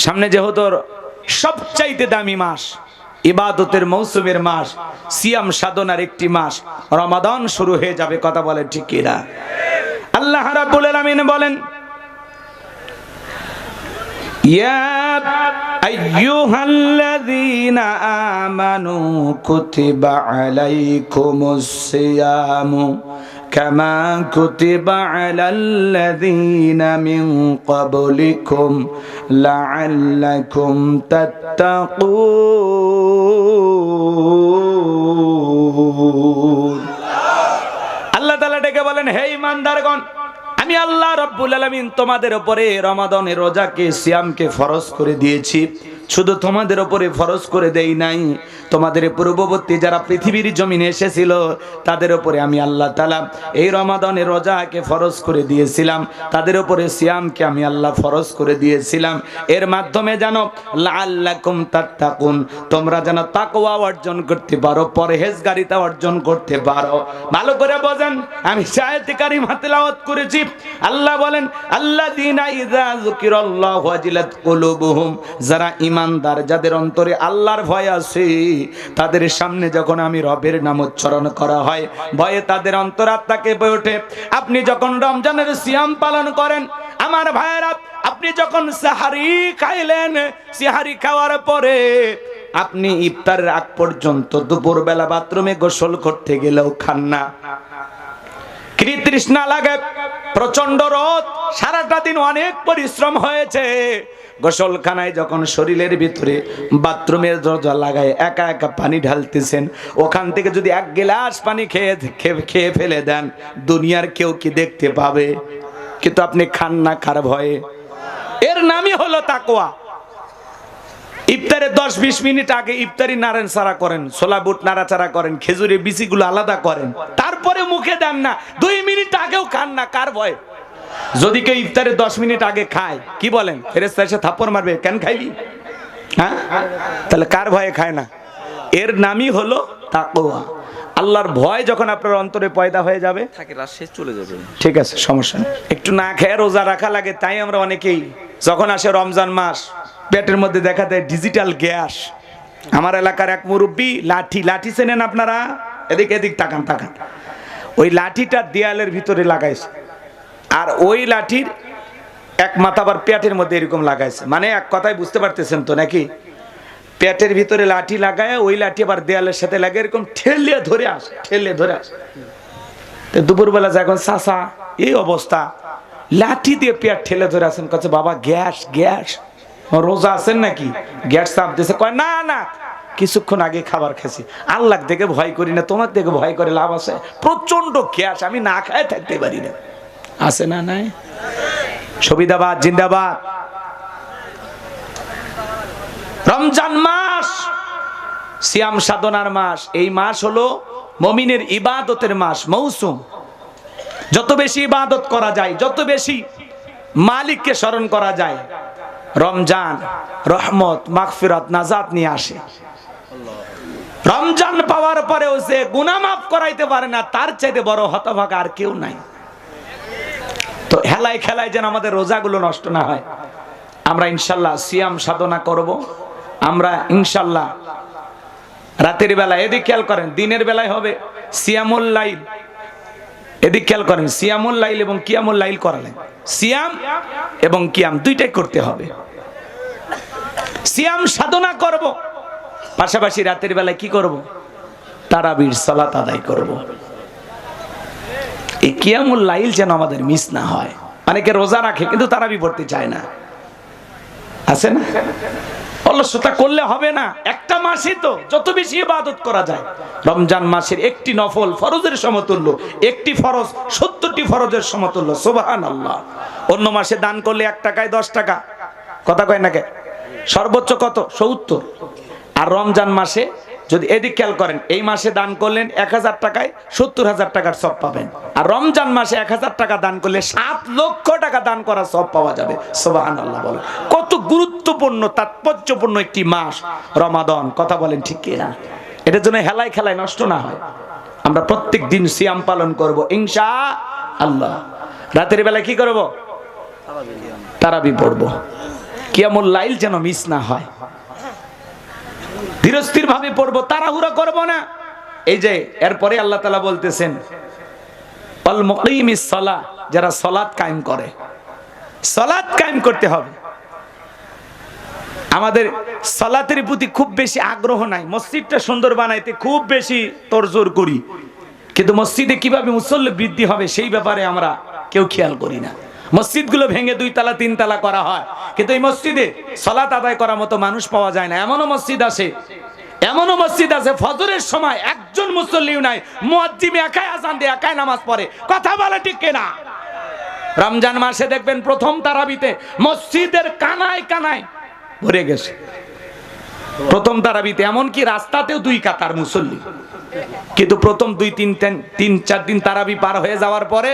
সামনে যেহেতু সবচাইতে দামি মাস, ইবাদতের মৌসুমের মাস, সিয়াম সাধনার একটি মাস রমাদান শুরু হয়ে যাবে। কথা বলেন ঠিক কি না? আল্লাহ রাব্বুল আলামিন বলেন, ইয়া আইয়ুহাল্লাযীনা আমানু কুতিবা আলাইকুমুস সিয়ামু কামা কুতিবা আলাল্লাযীনা মিন ক্বাবলিকুম লাআল্লাকুম তাত্তাকুন। আল্লাহ তাআলা ডেকে বলেন, হে ঈমানদারগণ, আমি আল্লাহ রাব্বুল আলামিন তোমাদের উপরে রমাদানের রোজাকে, সিয়ামকে ফরজ করে দিয়েছি। শুধু তোমাদের উপরে ফরজ করে দেই নাই, তোমাদের পূর্ববর্তী যারা পৃথিবীর জমিনে এসেছিল তাদের উপরে আমি আল্লাহ তাআলা এই রমাদানের রোজাকে ফরজ করে দিয়েছিলাম, তাদের উপরে সিয়ামকে আমি আল্লাহ ফরজ করে দিয়েছিলাম। এর মাধ্যমে যেন লাআল্লাকুম তাত্তাকুন, তোমরা যেন তাকওয়া অর্জন করতে পারো, পরহেজগারিতা অর্জন করতে পারো। ভালো করে বোঝেন, আমি আয়াতে কারিমা তেলাওয়াত করেছি। আল্লাহ বলেন, আল্লাযীনা ইযা যুকিরাল্লাহু ওয়াজিলাত কুলুবুহুম, যারা ঈমানদার, যাদের অন্তরে আল্লাহর ভয় আছে, তাদের সামনে যখন আমি রবের নাম উচ্চারণ করা হয়, ভয়ে তাদের অন্তরাত্মা কেঁপে ওঠে। আপনি যখন রমজানের সিয়াম পালন করেন আমার ভাইয়েরা, আপনি যখন সাহারি খাইলেন, সাহারি খাওয়ার পরে আপনি ইফতারের আগ পর্যন্ত দুপুরবেলা বাথরুমে গোসল করতে গেলেও খান না। কি তৃষ্ণা লাগে, প্রচন্ড রোদ, সারাটা দিন অনেক পরিশ্রম হয়েছে। গোসলখানায় যখন শরীরের ভিতরে বাথরুমের দরজা লাগায় একা একা পানি ঢালতেছেন, ওখান থেকে যদি এক গ্লাস পানি খেয়ে ফেলে দেন, দুনিয়ার কেউ কি দেখতে পাবে? কিন্তু আপনি খান না, কার ভয়ে? এর নামই হলো তাকওয়া। ইফতারে 10-20 মিনিট আগে ইফতারি নাড়াচাড়া করেন, ছোলা বুট নাড়াচাড়া করেন, খেজুরের বিচিগুলো আলাদা করেন, তারপরে মুখে দেন না। 2 মিনিট আগেও খান না, কার ভয়? যদি কেউ ইফতারে 10 মিনিট আগে খায়, কি বলেন? ফেরেশতা এসে থাপ্পড় মারবে, কেন খাইলি? হ্যাঁ, তাহলে কার ভয়ে খায় না? এর নামই হলো তাকওয়া। আল্লাহর ভয় যখন আপনার অন্তরে পয়দা হয়ে যাবে, চলে যাবে। ঠিক আছে, সমস্যা নেই। একটু না খেয়ে রোজা রাখা লাগে, তাই আমরা অনেকেই যখন আসে রমজান মাস, পেটের মধ্যে দেখা দেয় ডিজিটাল গ্যাস। আমার এলাকার এক মুরব্বী লাঠি চেনেন আপনারা? এদিক তাকান। ওই লাঠিটা দেয়ালের ভিতরে লাগাইছে, আর ওই লাঠির এক মাথা আবার পেটের মধ্যে এরকম লাগাইছে। মানে এক কথায় বুঝতে পারতেছেন তো নাকি? পেটের ভিতরে লাঠি লাগায়, ওই লাঠি আবার দেয়ালের সাথে লাগে, এরকম ঠেলে ধরে আসে। তো দুপুরবেলা যখন চাচা এই অবস্থা, লাঠি দিয়ে পেট ঠেলে ধরে আসেন, কাছে বাবা গ্যাস রোজা আছেন নাকি? গ্যাস চাপ দিয়েছে। কয় না, কিছুক্ষণ আগে খাবার খেয়েছি। আল্লাহ দেখে ভয় করি না, তোমার দেখে ভয় করে লাভ আছে? প্রচন্ড গ্যাস, আমি না খায় থাকতে পারি না। আছে না? নাই? সুবিধাবাদ জিন্দাবাদ। রমজান মাস সিয়াম সাধনার মাস। এই মাস হলো মুমিনের ইবাদতের মাস, মৌসুম। যত বেশি ইবাদত করা যায়, যত বেশি মালিককে স্মরণ করা যায়, রমজান রহমত, মাগফিরাত, নাজাত নিয়ে আসে। রমজান পাওয়ার পরেও সে গুনাহ মাফ করাইতে পারে না, তার চাইতে বড় হতভাগা আর কেউ নাই। তো হেলায় খেলায় যেন আমাদের রোজাগুলো নষ্ট না হয়, আমরা ইনশাল্লাহ সিয়াম সাধনা করব। আমরা ইনশাল্লাহ রাতের বেলা, এদিক খেয়াল করেন, দিনের বেলায় হবে সিয়ামুল লাইল, এদিক খেয়াল করেন, সিয়ামুল লাইল এবং কিয়ামুল লাইল করালেন। সিয়াম এবং কিয়াম দুইটাই করতে হবে। সিয়াম সাধনা করব, পাশাপাশি রাতের বেলায় কি করব? তারাবির সালাত আদায় করব। এই কিয়ামুল লাইল যেন আমাদের মিস না হয়। অনেকে রোজা রাখে কিন্তু তারাবি পড়তে চায় না, আছে না? অলসতা করলে হবে না। একটা মাসে তো যত বেশি ইবাদত করা যায়, রমজান মাসের একটি নফল ফরজের সমতুল্য, একটি ফরজ 70টি ফরজের সমতুল্য। সুবহানাল্লাহ। অন্য মাসে দান করলে 1 টাকায় 10 টাকা, কথা কয় না কে? সর্বোচ্চ কত? 70। আর রমজান মাসে যদি এদিক খেয়াল করেন, এই মাসে দান করলেন 1000 টাকায় 70,000 টাকার সব পাবেন। আর রমজান মাসে 1000 টাকা দান করলে 7 লক্ষ টাকা দান করার সব পাওয়া যাবে। সুবহানাল্লাহ। বলেন কত গুরুত্বপূর্ণ, তাৎপর্যপূর্ণ একটি মাস রমাদান। কথা বলেন ঠিক কি না? এটার জন্য হেলায় খেলায় নষ্ট না হয়, আমরা প্রত্যেক দিন সিয়াম পালন করব ইনশাআল্লাহ। রাতের বেলা কি করব? তারাবি পড়ব। কিয়ামুল লাইল যেন মিস না হয়। ধীরস্থির ভাবে পড়বো, তাড়াহুড়া করব না। এই যে এরপরে আল্লাহ তাআলা বলতেছেন আল মুকিমিস সালাহ, যারা সালাত কায়েম করে, সালাত কায়েম করতে হবে। আমাদের সালাতের প্রতি খুব বেশি আগ্রহ নাই, মসজিদটা সুন্দর বানাইতে খুব বেশি তোড়জোড় করি, কিন্তু মসজিদে কিভাবে মুসল্লি বৃদ্ধি হবে সেই ব্যাপারে আমরা কেউ খেয়াল করি না। মসজিদগুলো ভেঙে 2 তলা 3 তলা করা হয়, কিন্তু এই মসজিদে সালাত আদায় করার মতো মানুষ পাওয়া যায় না। এমনও মসজিদ আছে ফজরের সময় একজন মুসল্লিও নাই, মুয়াজ্জিম একাই আযান দিয়ে একাই নামাজ পড়ে। কথা বলে ঠিক কিনা? রমজান মাসে দেখবেন প্রথম তারাবিতে মসজিদের কানায় কানায় ভরে গেছে। প্রথম তারাবিতে এমনকি রাস্তাতেও 2 কাতার মুসল্লি, কিন্তু প্রথম 2-3-4 দিন তারাবি পার হয়ে যাওয়ার পরে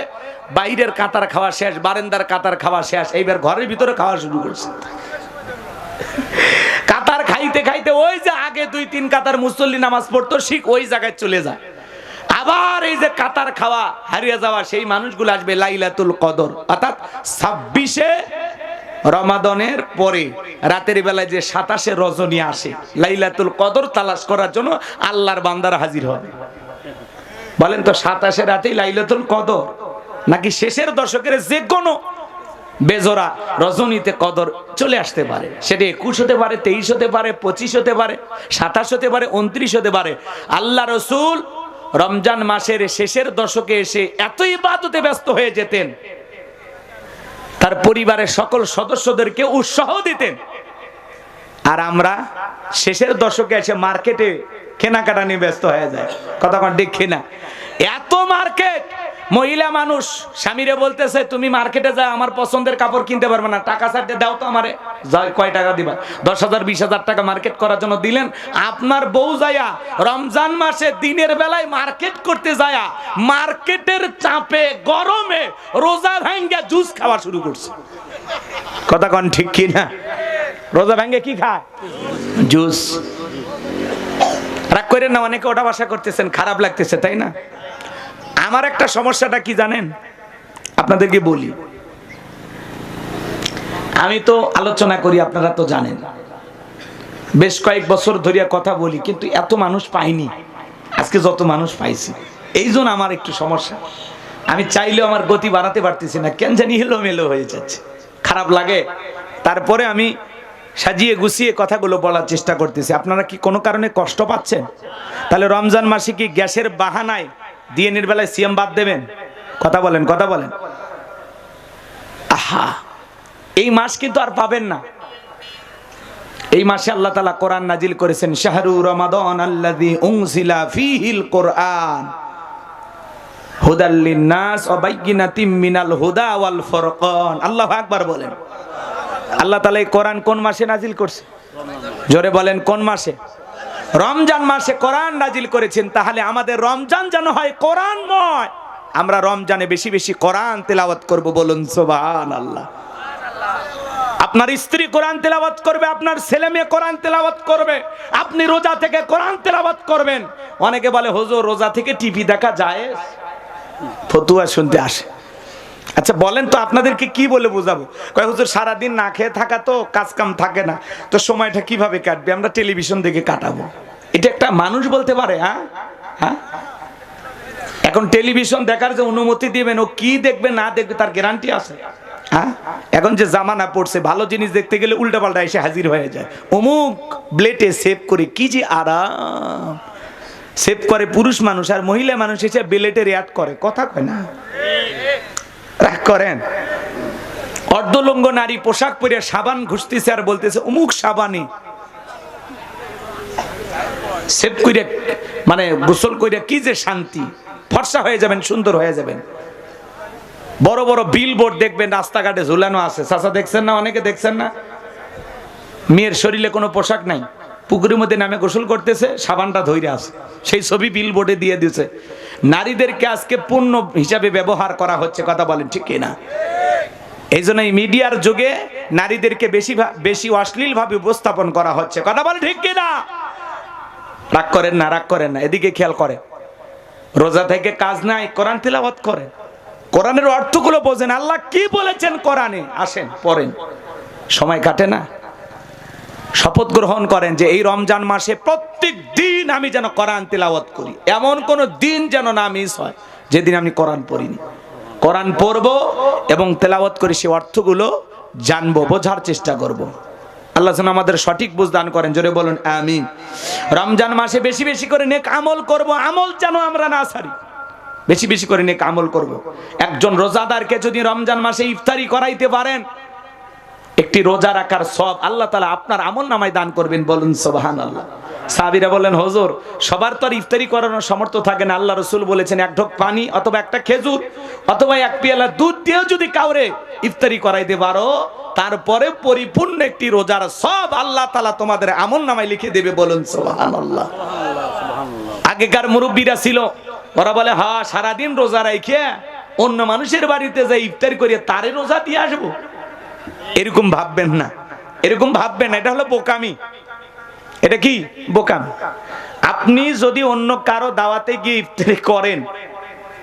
বাইরের কাতার খাওয়া শেষ, বারান্দার কাতার খাওয়া শেষ, এইবার ঘরের ভিতরে খাওয়া শুরু করছে। কাতার খাইতে খাইতে ওই যে আগে 2-3 কাতার মুসল্লি নামাজ পড়তো ঠিক ওই জায়গায় চলে যায়। আবার এই যে কাতার খাওয়া হারিয়ে যাওয়া সেই মানুষগুলো আসবে লাইলাতুল কদর, অর্থাৎ 26শে রমাদানের পরে রাতের বেলায় যে 27শে রজনী আসে, লাইলাতুল কদর তালাশ করার জন্য আল্লাহর বান্দারা হাজির হবে। বলেন তো 27শে রাতেই লাইলাতুল কদর, নাকি শেষের দশকের যে কোনো বেজোড়া রজনীতে কদর চলে আসতে পারে? সেটা 21 হতে পারে, 23 হতে পারে, 25 হতে পারে, 27 হতে পারে, 29 হতে পারে। আল্লাহ রসুল রমজান মাসের শেষের দশকে এসে এত ইবাদতে ব্যস্ত হয়ে যেতেন, তার পরিবারের সকল সদস্যদেরকে উৎসাহ দিতেন। আর আমরা শেষের দশকে এসে মার্কেটে কেনাকাটা নিয়ে ব্যস্ত হয়ে যায়। কথা কন ঠিক কিনা? এত মার্কেট, মহিলা মানুষ স্বামীরে বলতেছে তুমি মার্কেটে যা, আমার পছন্দের কাপড় কিনতে পারবে না, টাকা ছাড়তে দাও তো আমারে। কয় টাকা দিবা? 10,000 20,000 টাকা মার্কেট করার জন্য দিলেন। আপনার বউ যায়া রমজান মাসে দিনের বেলায় মার্কেট করতে যায়া মার্কেটের চাপে গরমে রোজা ভাঙ্গা জুস খাওয়া শুরু করছে। কথা কন ঠিক কিনা? রোজা ভাঙ্গে কি খায়? জুস। রাগ করেন না, অনেকে ওটা ভাষা করতেছেন, খারাপ লাগতেছে তাই না? আমার একটা সমস্যাটা কি জানেন? আপনাদেরকে বলি, আমি তো আলোচনা করি, আপনারা তো জানেন, বেশ কয়েক বছর ধরিয়া কথা বলি, কিন্তু এত মানুষ পাইনি আজকে যত মানুষ পাইছি। এই জন্য আমার একটু সমস্যা, আমি চাইলেও আমার গতি বাড়াতে পারতেছি না, কেন জানি এলোমেলো হয়ে যাচ্ছে, খারাপ লাগে। তারপরে আমি সাজিয়ে গুছিয়ে কথাগুলো বলার চেষ্টা করতেছি। আপনারা কি কোনো কারণে কষ্ট পাচ্ছেন? তাহলে রমজান মাসে কি গ্যাসের বাহানায় দিনের বেলায় সিয়াম বাদ দেবেন? কথা বলেন, কথা বলেন। আহা, এই মাস কিন্তু আর পাবেন না। এই মাসে আল্লাহ তাআলা কোরআন নাজিল করেছেন, শাহরু রমাদান আল্লাযী উনজিলা ফীহিল কোরআন হুদাল লিন-নাস ওয়া বাইয়িনাতিম মিনাল হুদা ওয়াল ফুরকান। আল্লাহু আকবার বলেন। আল্লাহ তাআলা এই কোরআন কোন মাসে নাজিল করছে? জোরে বলেন, কোন মাসে? রমজান মাসে কোরআন নাজিল করেছেন। তাহলে আমাদের রমজান যেন হয় কোরআনময়, আমরা রমজানে বেশি বেশি কোরআন তেলাওয়াত করব। বলুন সুবহানাল্লাহ। আপনার স্ত্রী কোরআন তেলাওয়াত করবে, আপনার ছেলে মেয়ে কোরআন তেলাওয়াত করবে, আপনি রোজা থেকে কোরআন তেলাওয়াত করবেন। অনেকে বলে হুজুর রোজা থেকে টিভি দেখা যায়? ফতুয়া শুনতে আসে। আচ্ছা বলেন তো আপনাদেরকে কি বলে বোঝাবো? কয় হুজুর সারাদিন না খেয়ে থাকা তো, কাজ কাম থাকে না, তো সময়টা কিভাবে কাটবে? আমরা টেলিভিশন দেখে কাটাবো। এটা একটা মানুষ বলতে পারে? হ্যাঁ হ্যাঁ, এখন টেলিভিশন দেখার যে অনুমতি দিবেন, ও কি দেখবে না দেখবে তার গ্যারান্টি আছে? হ্যাঁ, এখন যে জামানা পড়ছে, ভালো জিনিস দেখতে গেলে উল্টাপাল্টা এসে হাজির হয়ে যায়। অমুক ব্লেটে সেভ করে, কি যে আরাম সেভ করে পুরুষ মানুষ, আর মহিলা মানুষ এসে ব্লেটে রিয়াক্ট করে। কথা কয় না, রাগ করেন। অর্ধলঙ্গ নারী পোশাক পরে সাবান ঘুষতেছে আর বলতেছে অমুক সাবানি সেভ করে, মানে গোসল করে কি যে শান্তি, ফর্সা হয়ে যাবেন, সুন্দর হয়ে যাবেন। বড় বড় বিলবোর্ড দেখবেন রাস্তাঘাটে ঝুলানো আছে। চাচা দেখছেন না? অনেকে দেখছেন না? মেয়ের শরীরে কোনো পোশাক নাই, পুকুরের মধ্যে নামে গোসল করতেছে, সাবানটা ধইরে আছে, সেই ছবি বিলবোর্ডে দিয়ে দিয়েছে। নারীদেরকে আজকে পণ্য হিসাবে ব্যবহার করা হচ্ছে। কথা বলেন ঠিক কিনা? এই জন্য এই মিডিয়ার যুগে নারীদেরকে বেশি অশ্লীল ভাবে উপস্থাপন করা হচ্ছে। কথা বলেন ঠিক কিনা? রাগ করেন না, রাগ করেন না, এদিকে খেয়াল করে। রোজা থেকে কাজ নাই, কোরআন তেলাওয়াত করেন, কোরআনের অর্থগুলো বোঝেন, আল্লাহ কি বলেছেন কোরআনে, আসেন পড়েন, সময় কাটে না? শপথ গ্রহণ করেন যে এই রমজান মাসে প্রত্যেক দিন আমি যেন কোরআন তিলাওয়াত করি, এমন কোন দিন যেন না মিস হয় যেদিন আমি কোরআন পড়িনি। কোরআন পড়বো এবং তেলাওয়াত করে সে অর্থগুলো জানবো, বোঝার চেষ্টা করব। আল্লাহ যেন আমাদের সঠিক বুঝ দান করেন, জোরে বলুন আমিন। রমজান মাসে বেশি বেশি করে নেক আমল করব, আমল যেন আমরা না ছাড়ি, বেশি বেশি করে নেক আমল করব। একজন রোজাদারকে যদি রমজান মাসে ইফতারি করাইতে পারেন, একটি রোজা রাখার সওয়াব আল্লাহ তাআলা আপনার আমল নামায় দান করবেন, বলুন সুবহানাল্লাহ। সাহাবীরা বললেন, হুজুর সবার তো আর ইফতারি করানোর সামর্থ্য থাকে না, আল্লাহ রাসূল বলেছেন এক ঢোক পানি অথবা একটা খেজুর অথবা এক পেয়ালা দুধ দিয়েও যদি কাউরে ইফতারি করাইতে পারো, তারপরে পরিপূর্ণ একটি রোজার সওয়াব আল্লাহ তাআলা তোমাদের আমল নামায় লিখে দেবে, বলুন সুবহানাল্লাহ। আগেকার মুরব্বীরা ছিল, ওরা বলে হ্যাঁ সারাদিন রোজা রাখে অন্য মানুষের বাড়িতে যাই ইফতারি করিয়ে তারে রোজা দিয়ে আসবো। এরকম ভাববেন না, এরকম ভাববেন না, এটা হলো বোকামি। এটা কি বোকামি? আপনি যদি অন্য কারো দাওয়াতে গিয়ে ইফতারি করেন,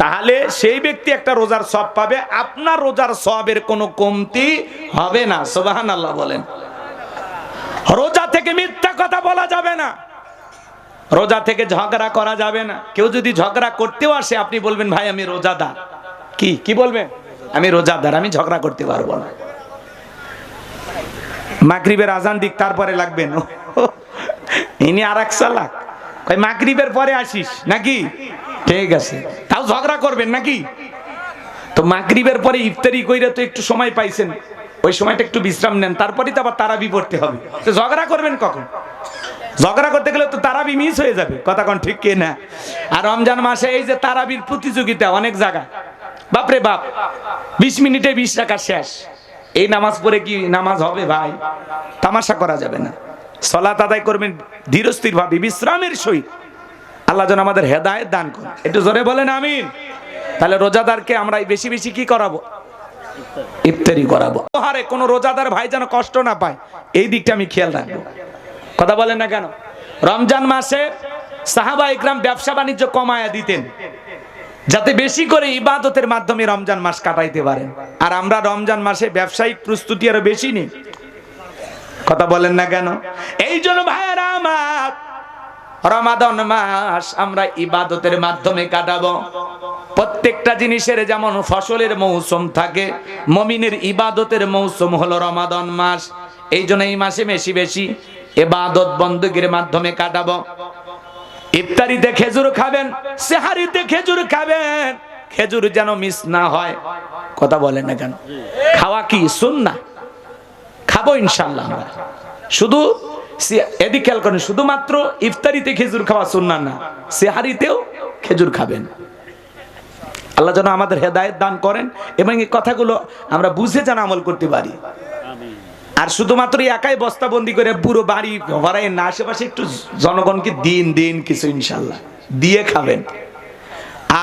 তাহলে সেই ব্যক্তি একটা রোজার সওয়াব পাবে, আপনার রোজার সওয়াবের কোনো কমতি হবে না। সুবহানাল্লাহ বলেন। রোজা থেকে মিথ্যা কথা বলা যাবে না, রোজা থেকে ঝগড়া করা যাবে না। কেউ যদি ঝগড়া করতেও আসে, আপনি বলবেন ভাই আমি রোজাদার। কি বলবেন? আমি রোজাদার, আমি ঝগড়া করতে পারবো না। মাগরিবের আজান দিক তারপরে লাগবেন, ইনি আর এক চালাক, মাগরিবের পরে আসিস নাকি? ঠিক আছে, তাও ঝগড়া করবেন নাকি? তো মাগরিবের পরে ইফতারি কইরা তো একটু সময় পাইছেন, ওই সময়টা একটু বিশ্রাম নেন, তারপরে তো আবার তারাবি পড়তে হবে। তো ঝগড়া করবেন কখন? ঝগড়া করতে গেলে তো তারাবি মিস হয়ে যাবে, কথা কোন ঠিক কি না? আর রমজান মাসে এই যে তারাবির প্রতিযোগিতা অনেক জায়গা, বাপরে বাপ 20 মিনিটে 20 রাকাত শেষ। এই নামাজ পড়ে কি নামাজ হবে ভাই? তামাশা করা যাবে না। সালাত আদায় করবেন ধীরস্থির ভাবে, বিশ্রামের সহিত। আল্লাহ যেন আমাদের হেদায়েত দান করেন, একটু জোরে বলেন আমিন। তাহলে রোজাদারকে আমরা বেশি বেশি কি করাবো? ইফতারি করাবো। আরে কোন রোজাদার ভাই যেন কষ্ট না পায়, এই দিকটা আমি খেয়াল রাখবো। কথা বলেন না কেন? রমজান মাসে সাহাবা ইকরাম ব্যবসা বাণিজ্য কমায়া দিতেন, যাতে বেশি করে ইবাদতের মাধ্যমে রমজান মাস কাটাইতে পারেন। আর আমরা রমজান মাসে ব্যবসায়িক প্রস্তুতি আরো বেশি নিই, কথা বলেন না কেন? এই জন্য ভাইয়েরা আমার, রমাদান মাস আমরা ইবাদতের মাধ্যমে কাটাবো। প্রত্যেকটা জিনিসের যেমন ফসলের মৌসুম থাকে, মুমিনের ইবাদতের মৌসুম হলো রমাদান মাস। এই জন্য এই মাসে বেশি বেশি ইবাদত বندگির মাধ্যমে কাটাবো। ইফতারিতে খেজুর খাবেন, সেহারিতে খেজুর খাবেন, খেজুর যেন মিস না হয়, কথা বলেন না কেন? খাওয়া কি সুন্নাহ, খাবো ইনশাআল্লাহ আমরা। শুধু এদিকে খেয়াল করেন, শুধুমাত্র ইফতারিতে খেজুর খাওয়া সুন্নাহ না, সেহারিতেও খেজুর খাবেন। আল্লাহ যেন আমাদের হেদায়েত দান করেন এবং এই কথাগুলো আমরা বুঝে যেন আমল করতে পারি। আর শুধুমাত্র একাই বস্তাবন্দি করে পুরো বাড়ি ভরাই না, আশেপাশে একটু জনগণকে দিন কিছু ইনশাআল্লাহ দিয়ে খাবেন।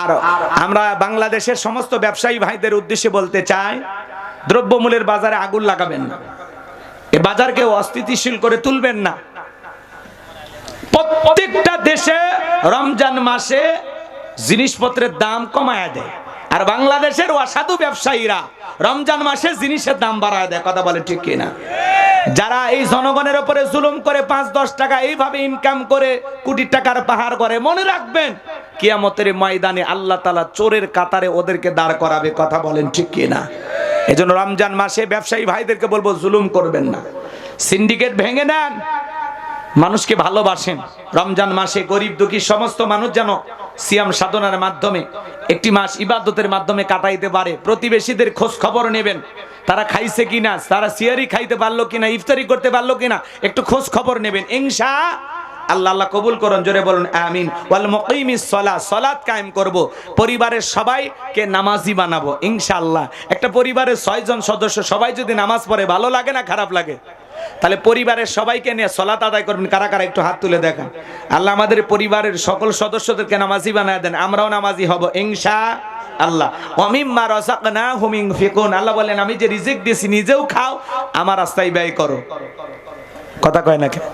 আর আমরা বাংলাদেশের সমস্ত ব্যবসায়ী ভাইদের উদ্দেশ্যে বলতে চাই, দ্রব্যমূল্যের বাজারে আগুন লাগাবেন না, এই বাজারকে অস্থিতিশীল করে তুলবেন না। প্রত্যেকটা দেশে রমজান মাসে জিনিসপত্রের দাম কমায় দেয়, আর বাংলাদেশের অসাধু ব্যবসায়ীরা রমজান মাসে জিনিসের দাম বাড়ায় দেয়, কথা বলে ঠিক কিনা? যারা এই জনগণের উপরে জুলুম করে 5-10 টাকা এইভাবে ইনকাম করে কোটি টাকার পাহাড় করে, মনে রাখবেন কিয়ামতের ময়দানে আল্লাহ তাআলা চোরের কাতারে ওদেরকে দাঁড় করাবে, কথা বলেন ঠিক কিনা? এজন্য রমজান মাসে ব্যবসায়ী ভাইদেরকে বলবো জুলুম করবেন না, সিন্ডিকেট ভেঙে নেন, মানুষকে ভালোবাসেন। রমজান মাসে গরিব দুঃখী সমস্ত মানুষ যেন সিয়াম সাধনার মাধ্যমে একটি মাস ইবাদতের মাধ্যমে কাটাইতে পারে। প্রতিবেশীদের খোঁজ খবর নেবেন, তারা খাইছে কিনা, তারা সিয়ারি খাইতে পারলো কিনা, ইফতারি করতে পারলো কিনা, একটু খোঁজ খবর নেবেন। ইনশাআল্লাহ আল্লাহ কবুল করুন, জোরে বলুন আমিন। ওয়াল মুকিমিস সালাত, সালাত কায়েম করব, পরিবারের সবাইকে নামাজি বানাবো ইনশাআল্লাহ। একটা পরিবারের 6 জন সদস্য সবাই যদি নামাজ পড়ে, ভালো লাগে না খারাপ লাগে? তাহলে পরিবারের সবাইকে নিয়ে সালাত আদায় করবেন। কারা কারা একটু হাত তুলে দেখান। আল্লাহ আমাদের পরিবারের সকল সদস্যদেরকে নামাজি বানায় দেন, আমরাও নামাজি হব ইনশাআল্লাহ। ওয়া মিম্মা রাযাকনাহুম ইনফিকুন, আল্লাহ বলেন আমি যে রিজিক দিয়েছি নিজেও খাও, আমার রাস্তায় ব্যয় করো, কথা কয় না কেন?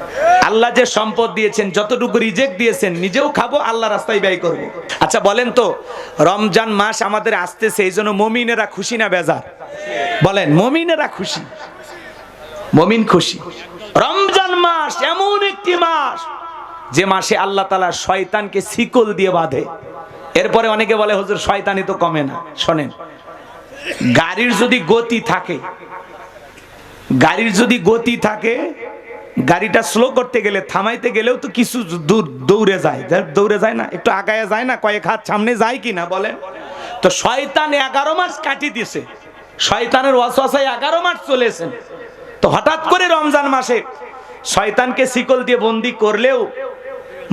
আল্লাহ যে সম্পদ দিয়েছেন, যতটুকু রিজিক দিয়েছেন নিজেও খাবো, আল্লাহ রাস্তায় ব্যয় করব। আচ্ছা বলেন তো, রমজান মাস আমাদের আসতেছে, এই জন্য মুমিনেরা খুশি না বেজার? বলেন, মুমিনেরা খুশি। মুমিন খুশি। রমজান মাস এমন একটি মাস যে মাসে আল্লাহ তাআলা শয়তানকে শিকল দিয়ে বাঁধে। এরপরে অনেকে বলে হুজুর শয়তানি তো কমে না। শোনেন, গাড়ির যদি গতি থাকে, গাড়িটা স্লো করতে গেলে, থামাইতে গেলেও তো কিছু দূর দৌড়ে যায় না, একটু আগায় যায় না, কয়েক হাত সামনে যায় কিনা বলেন। তো শয়তান 11 মাস কাটি দিছে, শয়তানের ওয়াসওয়াসায় 11 মাস চলেছেন। তো হঠাৎ করে রমজান মাসে শয়তানকে শিকল দিয়ে বন্দি করলেও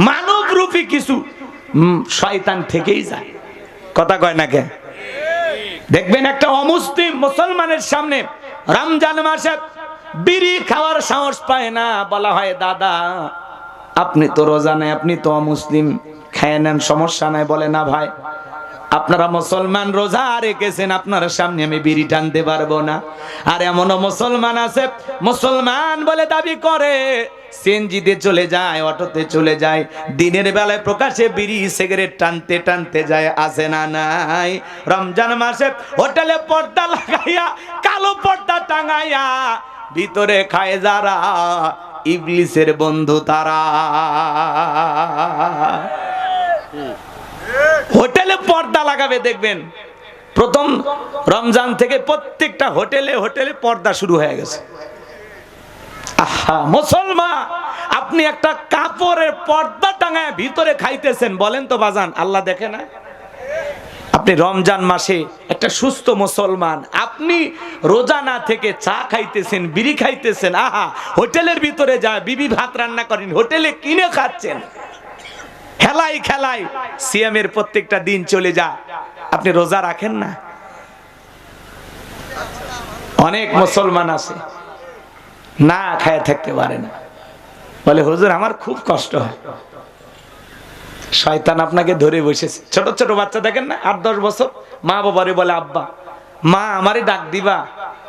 মানবরূপী কিছু শয়তান থেকেই যায়। কথা কয় না কে? দেখবেন একটা অমুসলিম মুসলমানের সামনে রমজান মাসে বিড়ি খাওয়ার সাহস পায় না। বলা হয় দাদা আপনি তো রোজা নাই, আপনি তো অমুসলিম, খেয়ে নেন, সমস্যা নাই। বলে না ভাই, আপনারা মুসলমান রোজা রেখেছেন, আপনার সামনে আমি বিড়ি টানতে পারবো না। আর এমনও মুসলমান আছে, মুসলমান বলে দাবি করে, সিএনজিতে চলে যায়, অটোতে চলে যায়, দিনের বেলায় প্রকাশে বিড়ি সিগারেট টানতে টানতে যায়। আছে না নাই? রমজান মাসে হোটেলে পর্দা লাগাইয়া, কালো পর্দা টাঙাইয়া ভিতরে খায় যারা, ইবলিসের বন্ধু তারা। হোটেলে পর্দা লাগাবে, দেখবেন প্রথম রমজান থেকে প্রত্যেকটা হোটেলে হোটেলে পর্দা শুরু হয়ে গেছে। আহা মুসলমান, আপনি একটা কাপড়ের পর্দা টাঙায় ভিতরে খাইতেছেন, বলেন তো বাজান আল্লাহ দেখে না? আপনি রমজান মাসে একটা সুস্থ মুসলমান, আপনি রোজা না থেকে চা খাইতেছেন, বিড়ি খাইতেছেন, আহা হোটেলের ভিতরে যায় বিবি ভাত রান্না করেন, হোটেলে কিনে খাচ্ছেন, খেলাই খেলাই সিয়ামের প্রত্যেকটা দিন চলে যায়, আপনি রোজা রাখেন না। অনেক মুসলমান আছে না খায় থাকতে পারে না, বলে হুজুর আমার খুব কষ্ট হয়। শয়তান আপনাকে ধরে বসেছে। ছোট ছোট বাচ্চা দেখেন না, 8-10 বছর, মা বাবারে বলে আব্বা মা আমারে ডাক দিবা,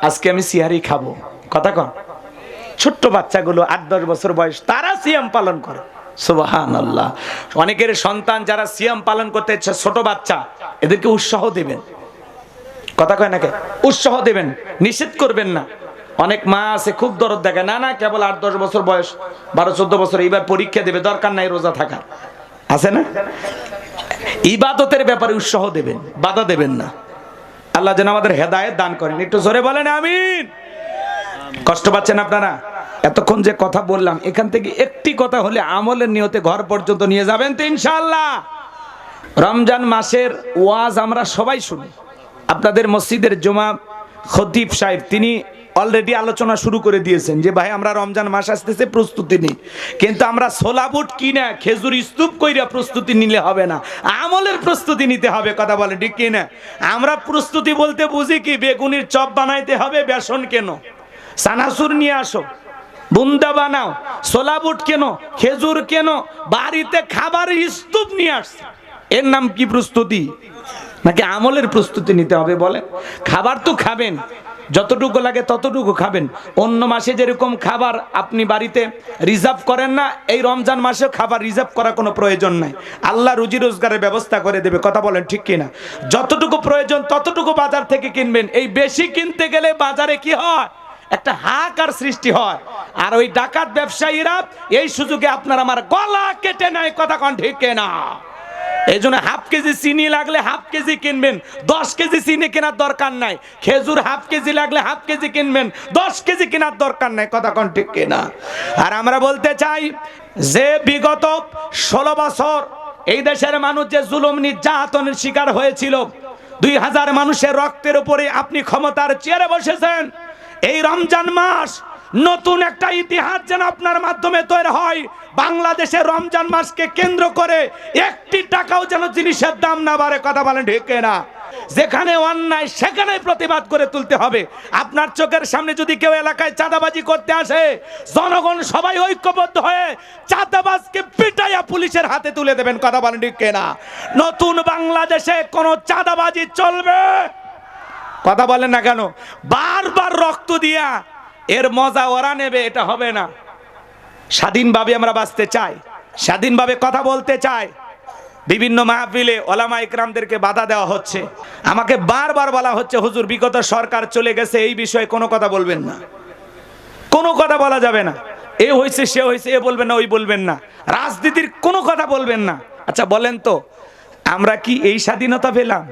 আজকে আমি সিহারি খাবো। কথা কন, ছোট্ট বাচ্চাগুলো 8-10 বছর বয়স, তারা সিয়াম পালন করে। সুবহানাল্লাহ। অনেকের সন্তান যারা সিয়াম পালন করতে ইচ্ছে, ছোট বাচ্চা, এদেরকে উৎসাহ দিবেন। কথা কয় নাকি? উৎসাহ দিবেন, নিষেধ করবেন না। অনেক মা আছে খুব দরদ দেখে, না না কেবল 8-10 বছর বয়স, 12-14 বছর, এইবার পরীক্ষা দেবে, দরকার নাই রোজা থাকার, আছে না? ইবাদতের ব্যাপারে উৎসাহ দেবেন, বাধা দেবেন না। আল্লাহ যেন আমাদের হেদায়েত দান করেন। একটু জোরে বলেন আমিন। কষ্ট পাচ্ছেন আপনারা? এতক্ষণ যে কথা বললাম, এখান থেকে একটি কথা হলে আমলের নিয়তে ঘর পর্যন্ত নিয়ে যাবেন তো ইনশাআল্লাহ। রমজান মাসের ওয়াজ আমরা সবাই শুনি। আপনাদের মসজিদের জুমা খতিব সাহেব তিনি অলরেডি আলোচনা শুরু করে দিয়েছেন যে ভাই আমরা রমজান মাস আসতেছে, প্রস্তুতি নিই। কিন্তু আমরা ছোলা বুট কিনা খেজুর স্তূপ কইরা প্রস্তুতি নিলে হবে না, আমলের প্রস্তুতি নিতে হবে। কথা বলে ঠিক কিনা? আমরা প্রস্তুতি বলতে বুঝি কি, বেগুনির চপ বানাইতে হবে, বেসন কেন, চানাচুর নিয়ে আসো, বুন্দা বানাও, ছোলা বুট কেন, খেজুর কেন, বাড়িতে খাবার স্তূপ নিয়ে আসছে, এর নাম কি প্রস্তুতি? নাকি আমলের প্রস্তুতি নিতে হবে? বলেন, খাবার তো খাবেন, যতটুকু লাগে ততটুকু খাবেন। অন্য মাসে যেরকম খাবার আপনি বাড়িতে রিজার্ভ করেন না, এই রমজান মাসে খাবার রিজার্ভ করার কোনো প্রয়োজন নাই। আল্লাহ রুজি রোজগারের ব্যবস্থা করে দেবে। কথা বলেন ঠিক কিনা? যতটুকু প্রয়োজন ততটুকু বাজার থেকে কিনবেন। এই বেশি কিনতে গেলে বাজারে কি হয়, একটা হাহাকার সৃষ্টি হয়। আর ওই ডাকাত ব্যবসায়ীরা এই সুযোগে আপনার আমার গলা কেটে নেয়। কথা কন ঠিক কিনা? এই জন্য হাফ কেজি চিনি লাগলে হাফ কেজি কিনবেন, 10 কেজি চিনি কেনার দরকার নাই। খেজুর হাফ কেজি লাগলে হাফ কেজি কিনবেন, 10 কেজি কেনার দরকার নাই। কথা কোন ঠিক কিনা? আর আমরা বলতে চাই যে বিগত 16 বছর এই দেশের মানুষ যে জুলুম নির্যাতনের শিকার হয়েছিল, 2000 মানুষের রক্তের উপরে আপনি ক্ষমতার চেয়ারে বসেছেন। এই রমজান মাস নতুন একটা ইতিহাস যেন আপনার মাধ্যমে তৈরি হয়। বাংলাদেশের রমজান মাসকে কেন্দ্র করে 1 টাকাও যেন জিনিসের দাম না বাড়ে। কথা বলেন ঠিক না? যেখানে অন্যায় সেখানে প্রতিবাদ করে তুলতে হবে। আপনার চোখের সামনে যদি কেউ এলাকায় চাঁদাবাজি করতে আসে, জনগণ সবাই ঐক্যবদ্ধ হয়ে চাঁদাবাজকে পিটাইয়া পুলিশের হাতে তুলে দেবেন। কথা বলেন ঠিক না? নতুন বাংলাদেশে কোনো চাঁদাবাজি চলবে? কথা বলেন না কেন? বারবার রক্ত দিয়া এর মজা ওরা নেবে, এটা হবে না। স্বাধীনভাবে আমরা বাঁচতে চাই, স্বাধীনভাবে কথা বলতে চাই। বিভিন্ন মাহফিলে ওলামা ইকরামদেরকে বাধা দেওয়া হচ্ছে। আমাকে বারবার বলা হচ্ছে হুজুর বিগত সরকার চলে গেছে, এই বিষয়ে কোনো কথা বলবেন না। কোনো কথা বলা যাবে না। এ হয়েছে সে হয়েছে, এ বলবেন না ওই বলবেন না, রাজনীতির কোনো কথা বলবেন না। আচ্ছা বলেন তো, আমরা কি এই স্বাধীনতা পেলাম?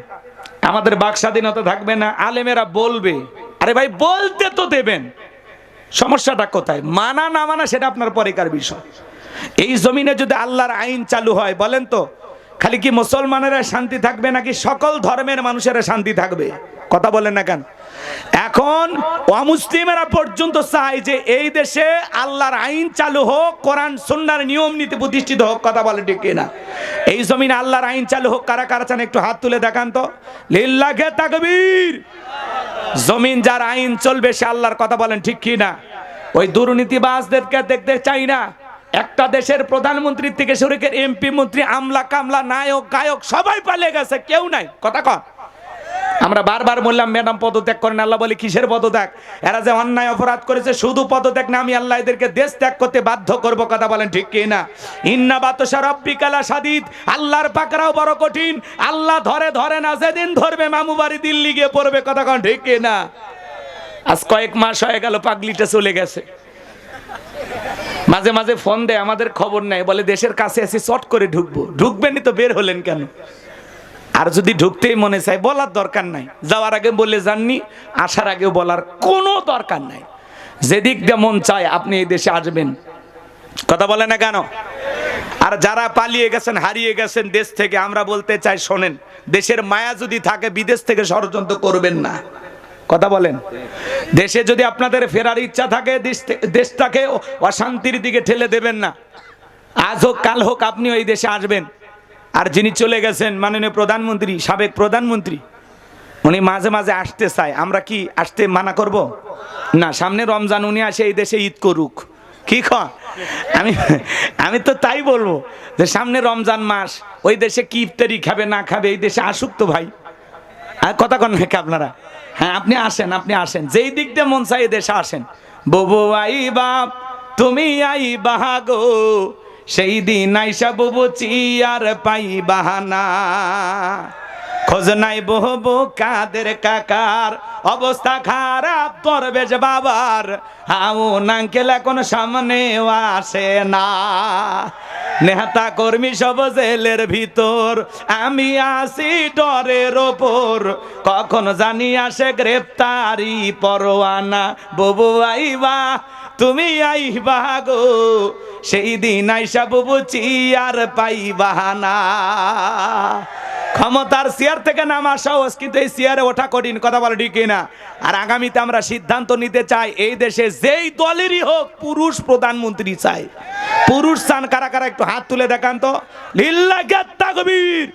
আমাদের বাক স্বাধীনতা থাকবে না? আলেমেরা বলবে, আরে ভাই বলতে তো দেবেন, সমস্যাটা কোথায়? মানা না মানা সেটা আপনার পরেকার বিষয়। এই জমিনে যদি আল্লাহর আইন চালু হয়, বলেন তো খালি কি মুসলমানেরা শান্তি থাকবে নাকি সকল ধর্মের মানুষেরা শান্তি থাকবে? কথা বলেন না কেন? এখন অমুসলিমেরা পর্যন্ত চায় যে এই দেশে আল্লাহর আইন চালু হোক, কোরআন সুন্নাহর নিয়ম নীতি প্রতিষ্ঠিত হোক। কথা বলে ঠিক কিনা? এই জমিনে আল্লাহর আইন চালু হোক। কারা কারা চান একটু হাত তুলে দেখান তো। লিল্লাহে তাকবীর। জমিন যার আইন চলবে সে আল্লাহর কথা বলেন ঠিক কিনা? ওই দুর্নীতিবাজদেরকে দেখতে চাই না। একটা দেশের প্রধানমন্ত্রী থেকে শুরু করে এমপি মন্ত্রী, আমলা কামলা, নায়ক গায়ক সবাই পালিয়ে গেছে, কেউ নাই। কথা কন। আমরা বারবার বললাম ম্যাডাম পদত্যাগ করেন। আল্লাহ বলে কিসের পদত্যাগ? এরা যে অন্যায় অপরাধ করেছে, শুধু পদত্যাগ না, আমি আল্লাহ এদেরকে দেশ ত্যাগ করতে বাধ্য করব। কথা বলেন ঠিক কি না? ইন্না বাতশা রাব্বিকা লাশাদীদ। আল্লাহর পাকড়াও বড় কঠিন। আল্লাহ ধরে ধরে না, যেদিন ধরবে মামু বাড়ি দিল্লি গিয়ে পড়বে। কথা কন ঠিক কি না? আজ কয়েক মাস হয়ে গেল পাগলিটা চলে গেছে। মাঝে মাঝে ফোন দেয়, আমাদের খবর নেই, বলে দেশের কাছে এসে চট করে ঢুকবো। ঢুকবেনই তো বের হলেন কেন? আর যদি ঢুকতেই মনে চায় বলার দরকার নাই। যাওয়ার আগে বলে যাননি, আসার আগেও বলার কোনো দরকার নাই। যেদিক দিয়ে মন চায় আপনি এই দেশে আসবেন। কথা বলে না কেন? আর যারা পালিয়ে গেছেন, হারিয়ে গেছেন দেশ থেকে, আমরা বলতে চাই শোনেন, দেশের মায়া যদি থাকে বিদেশ থেকে ষড়যন্ত্র করবেন না। কথা বলেন। দেশে যদি আপনাদের ফেরার ইচ্ছা থাকে, দেশটাকে অশান্তির দিকে ঠেলে দেবেন না। আজ হোক কাল হোক আপনিও এই দেশে আসবেন। আর যিনি চলে গেছেন মাননীয় প্রধানমন্ত্রী, সাবেক প্রধানমন্ত্রী, উনি মাঝে মাঝে আসতে চায়। আমরা কি আসতে মানা করব না? সামনে রমজান, উনি আসে এই দেশে ঈদ করুক। কি কয়? আমি তো তাই বলবো যে সামনে রমজান মাস, ওই দেশে কি ইফতারি খাবে না খাবে, এই দেশে আসুক তো ভাই। আর কথা কন নাকি আপনারা? হ্যাঁ আপনি আসেন, আপনি আসেন, যেই দিক দিয়ে মন চাই এই দেশে আসেন। ববু আই বাপ তুমি আই বাহাগো, সেই দিন আইসা বুবু চিয়ার পাই বাহানা। খোঁজ নাই বহু কাদের কাকার, অবস্থা খারাপ পরবেশ বাবার, হাউ নাঙ্কেল এখন সামনে আসে না। নেতা কর্মী সব জেলের ভিতর, আমি আসি ডরের ওপর, কখন জানি আসে গ্রেপ্তারি পরোয়ানা। ববু আইবা তুমি আইবা গো, সেই দিন আইসা বুবু চিয়ার পাই বাহানা। ক্ষমতার চেয়ার থেকে নামা সহজ, কিন্তু এই চেয়ারে ওঠা কঠিন। কথা বলে ঠিক কিনা? আর আগামীতে আমরা সিদ্ধান্ত নিতে চাই, এই দেশে যেই দলেরই হোক পুরুষ প্রধানমন্ত্রী চাই। পুরুষ চান কারা কারা একটু হাত তুলে দেখান তো। লিল্লাহে তাকবীর।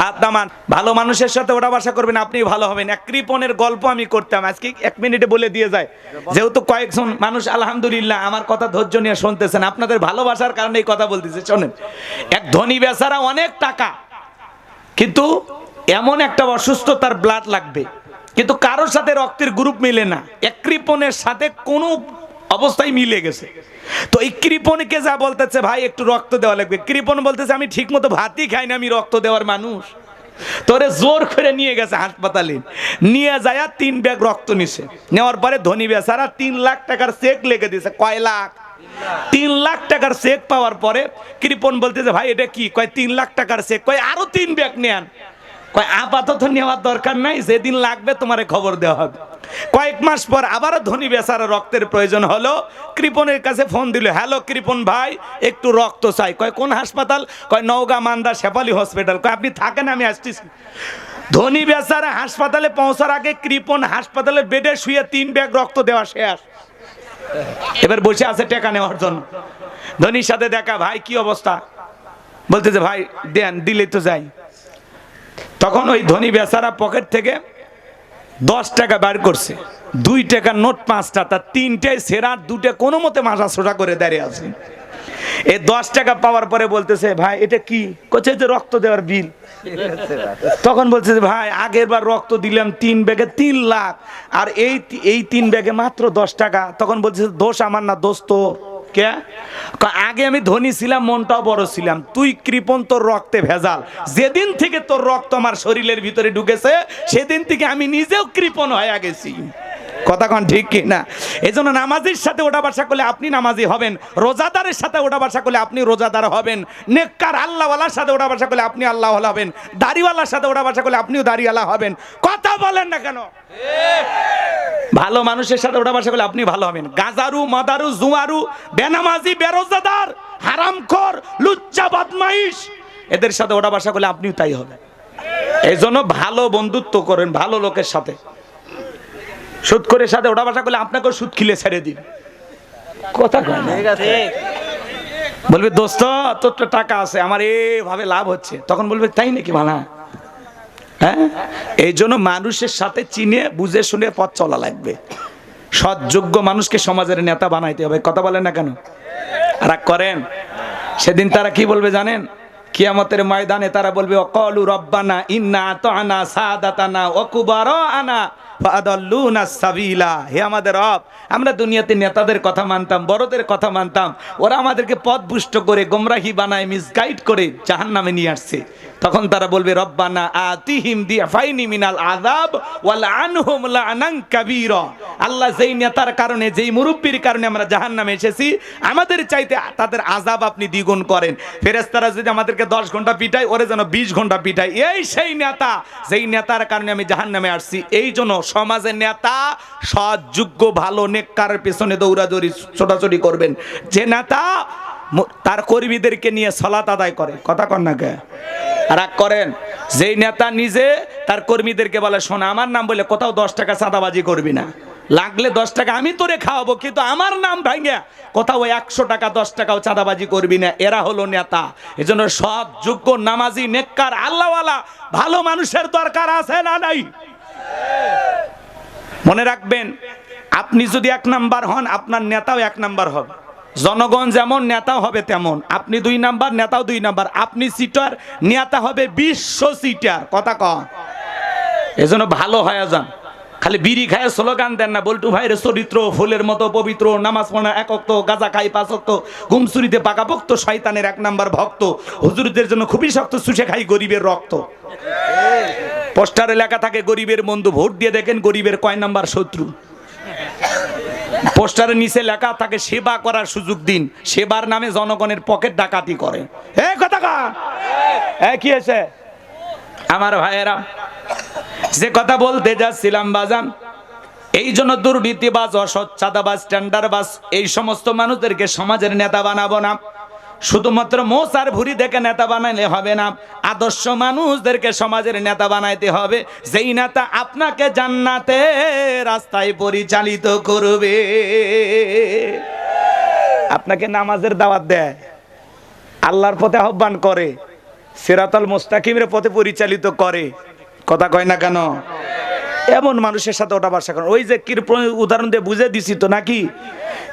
হাত নামান। ভালো মানুষের সাথে ওটা বাসা করবেন, আপনি ভালো হবেন। এক কৃপণের গল্প আমি করতাম, আজকে 1 মিনিটে বলে দিয়ে যায়। যেহেতু কয়েকজন মানুষ আলহামদুলিল্লাহ আমার কথা ধৈর্য নিয়ে শুনতেছেন, আপনাদের ভালোবাসার কারণে এই কথা বলতেছে। শোনেন, এক ধনী বেচারা অনেক টাকা, কিন্তু এমন একটা অসুস্থ, তার ব্লাড লাগবে, কিন্তু কারোর সাথে রক্তের গ্রুপ মিলে না। এক কৃপণের সাথে কোনো অবস্থায় মিলে গেছে। তো এই কৃপণকে যা বলতেছে, ভাই একটু রক্ত দেওয়া লাগবে। কৃপণ বলতেছে আমি ঠিক মতো ভাতই খাই না, আমি রক্ত দেওয়ার মানুষ। তোরে জোর করে নিয়ে গেছে হাসপাতালে, নিয়ে যায় 3 ব্যাগ রক্ত নিছে। নেওয়ার পরে ধনী বেচারা 3 লাখ টাকার চেক লিখে দিয়েছে। কয় লাখ? 3 লাখ টাকার চেক পাওয়ার পরে কৃপণ বলতেছে ভাই এটা কি? কয় 3 লাখ টাকার চেক। কয় আরো 3 ব্যাগ নেন। কয় আপাতত নেওয়ার দরকার নাই, যেদিন লাগবে তোমারে খবর দেওয়া হবে। কয়েক মাস পর আবারও ধনী বেচারা রক্তের প্রয়োজন হলো। কৃপণের কাছে ফোন দিল, হ্যালো কৃপণ ভাই একটু রক্ত চাই। কয় কোন হাসপাতাল? কয় নওগাঁ মান্দা শেফালি হসপিটাল। কয় আপনি থাকেন, আমি আসতেছি। ধনী বেচারা হাসপাতালে পৌঁছার আগে কৃপণ হাসপাতালের বেডে শুয়ে 3 ব্যাগ রক্ত দেওয়া শেষ। এবার বসে আছে টাকা নেওয়ার জন্য। ধনীর সাথে দেখা, ভাই কি অবস্থা? বলতেছে ভাই দেন, দিলেই তো যাই। তখন ওই ধনী বেচারা পকেট থেকে 10 টাকা বার করছে। 2 টাকার নোট 5টা, তার 3টাই সেরা, 2টা কোনো মতে মাথা সোজা করে দাঁড়িয়ে আছে। এই 10 টাকা পাওয়ার পরে বলতেছে ভাই এটা কি? কোথায়? যে রক্ত দেওয়ার বিল। তখন বলছে ভাই আগের বার রক্ত দিলাম 3 ব্যাগে 3 লাখ, আর এই 3 ব্যাগে মাত্র 10 টাকা। তখন বলছে দোষ আমার না, দোষ তোর। কে? আগে আমি ধনী ছিলাম, মনটাও বড় ছিলাম, তুই কৃপণ, তোর রক্তে ভেজাল। যেদিন থেকে তোর রক্ত আমার শরীরের ভিতরে ঢুকেছে সেদিন থেকে আমি নিজেও কৃপণ হয়ে গেছি। কথা কোন ঠিক কি না? এই জন্য নামাজির সাথে ওঠা বসা করলে আপনি নামাজি হবেন, রোজাদারের সাথে ওঠা বসা করলে আপনি রোজাদার হবেন, নেককার আল্লাহওয়ালার সাথে ওঠা বসা করলে আপনি আল্লাহওয়ালা হবেন, দাড়িওয়ালার সাথে ওঠা বসা করলে আপনিও দাড়িওয়ালা হবেন। কথা বলেন না কেন? ভালো মানুষের সাথে ওঠা বসা করলে আপনি ভালো হবেন। গাজারু, মাদারু, জুয়ারু, বেনামাজি, বেরোজাদার, হারামখোর, লুচ্চা, বদমাইশ, এদের সাথে ওঠা বসা করলে আপনিও তাই হবেন। এই জন্য ভালো বন্ধুত্ব করেন ভালো লোকের সাথে। সুদ করে সাথে ওঠা বসা করলে আপনাকে সুদ খিলে ছেড়ে দিন। কথা কয় না? বলবে দোস্ত তোর তো টাকা আছে, আমার এভাবে লাভ হচ্ছে, তখন বলবে তাই নাকি ভালো? হ্যাঁ, এই জন্য মানুষের সাথে চিনে বুঝে শুনে পথ চলা লাগবে। সৎ যোগ্য মানুষকে সমাজের নেতা বানাইতে হবে। কথা বলেন না কেন? রাগ করেন? সেদিন তারা কি বলবে জানেন? কিয়ামতের ময়দানে তারা বলবে অকালু রব্বানা ইন্না আতানা সাদাতানা ওয়া কুবারানা ফাআদাল্লুনা সাবিলা। হে আমাদের রব, আমরা দুনিয়াতে নেতাদের কথা মানতাম, বড়দের কথা মানতাম, ওরা আমাদেরকে পথভ্রষ্ট করে গোমরাহি বানায় মিসগাইড করে জাহান্নামে নিয়ে আসছে। তখন তারা বলবে রব্বানা আতিহিম দিফাইনি মিনাল আযাব ওয়াল আনহুম লানান কাবীরা। আল্লাহ, যেই নেতার কারণে, যেই মুরব্বির কারণে আমরা জাহান্নামে এসেছি, আমাদের চাইতে তাদের আযাব আপনি দ্বিগুণ করেন। ফেরেশতারা যদি আমাদেরকে 10 ঘন্টা পিটায়, ওরে যেন 20 ঘন্টা পিটায়। এই সেই নেতা, যেই নেতার কারণে আমি জাহান্নামে আসছি। এই জন্য সমাজের নেতা সৎ যোগ্য ভালো নেককারের পেছনে দৌড়াদৌড়ি ছোটাছুটি করবেন। যে নেতা তার কর্মীদেরকে নিয়ে সালাত আদায় করে। কথা কন না কে? রাগ করেন? যেই নেতা নিজে তার কর্মীদেরকে বলে শোনা, আমার নাম বলে কোথাও 10 টাকা চাঁদাবাজি করবি না, লাগলে 10 টাকা আমি তোরে খাওয়াবো, কিন্তু আমার নাম ভাঙে কোথাও 100 টাকা 10 টাকাও চাঁদাবাজি করবি না। এরা হলো নেতা। এজন্য সৎ যোগ্য নামাজি নেককার আল্লাহওয়ালা ভালো মানুষের দরকার আছে না নাই? মনে রাখবেন, আপনি যদি 1 নাম্বার হন, আপনার নেতাও 1 নাম্বার হবে। জনগণ যেমন নেতা হবে তেমন। আপনি 2 নাম্বার, নেতাও 2 নাম্বার। আপনি সিটার, নেতা হবে বিশ্ব সিটার। কথা কন? এজন্য ভালো হয়ে যান। খালি বিড়ি খায় স্লোগান দেন না। বল্টু ভাইয়ের চরিত্র ফুলের মতো পবিত্র, নামাজ পড়া 1 ওয়াক্ত, গাঁজা খাই 5 ওয়াক্ত, ঘুমচুরিতে পাকাপোক্ত, শয়তানের 1 নাম্বার ভক্ত, হুজুরদের জন্য খুবই শক্ত, চুষে খাই গরিবের রক্ত। পোস্টারে লেখা থাকে গরিবের বন্ধু, ভোট দিয়ে দেখেন গরিবের কয় নাম্বার শত্রু। পোস্টারের নিচে লেখা থাকে সেবা করার সুযোগ দিন, সেবার নামে জনগণের পকেট ডাকাতি করে। কথা কি আছে আমার ভাইয়েরা? যে কথা বলতে যাচ্ছিলাম বাজান, এই জন্য দুর্নীতিবাজ, অসৎ, চাঁদাবাজ, টেন্ডারবাজ, এই সমস্ত মানুষদেরকে সমাজের নেতা বানাবো না। শুধুমাত্র মোসার ভুরি দেখে নেতা বানাইলে হবে না, আদর্শ মানুষদেরকে সমাজের নেতা বানাইতে হবে। যেই নেতা আপনাকে জান্নাতের রাস্তায় পরিচালিত করবে। আপনাকে নামাজের দাওয়াত দেয়, আল্লাহর পথে আহ্বান করে, সিরাতাল মুস্তাকিমের পথে পরিচালিত করে। কথা কয় না কেন? এমন মানুষের সাথে ওটা বাসা করেন। ওই যে উদাহরণ দিয়ে বুঝে দিছি তো নাকি?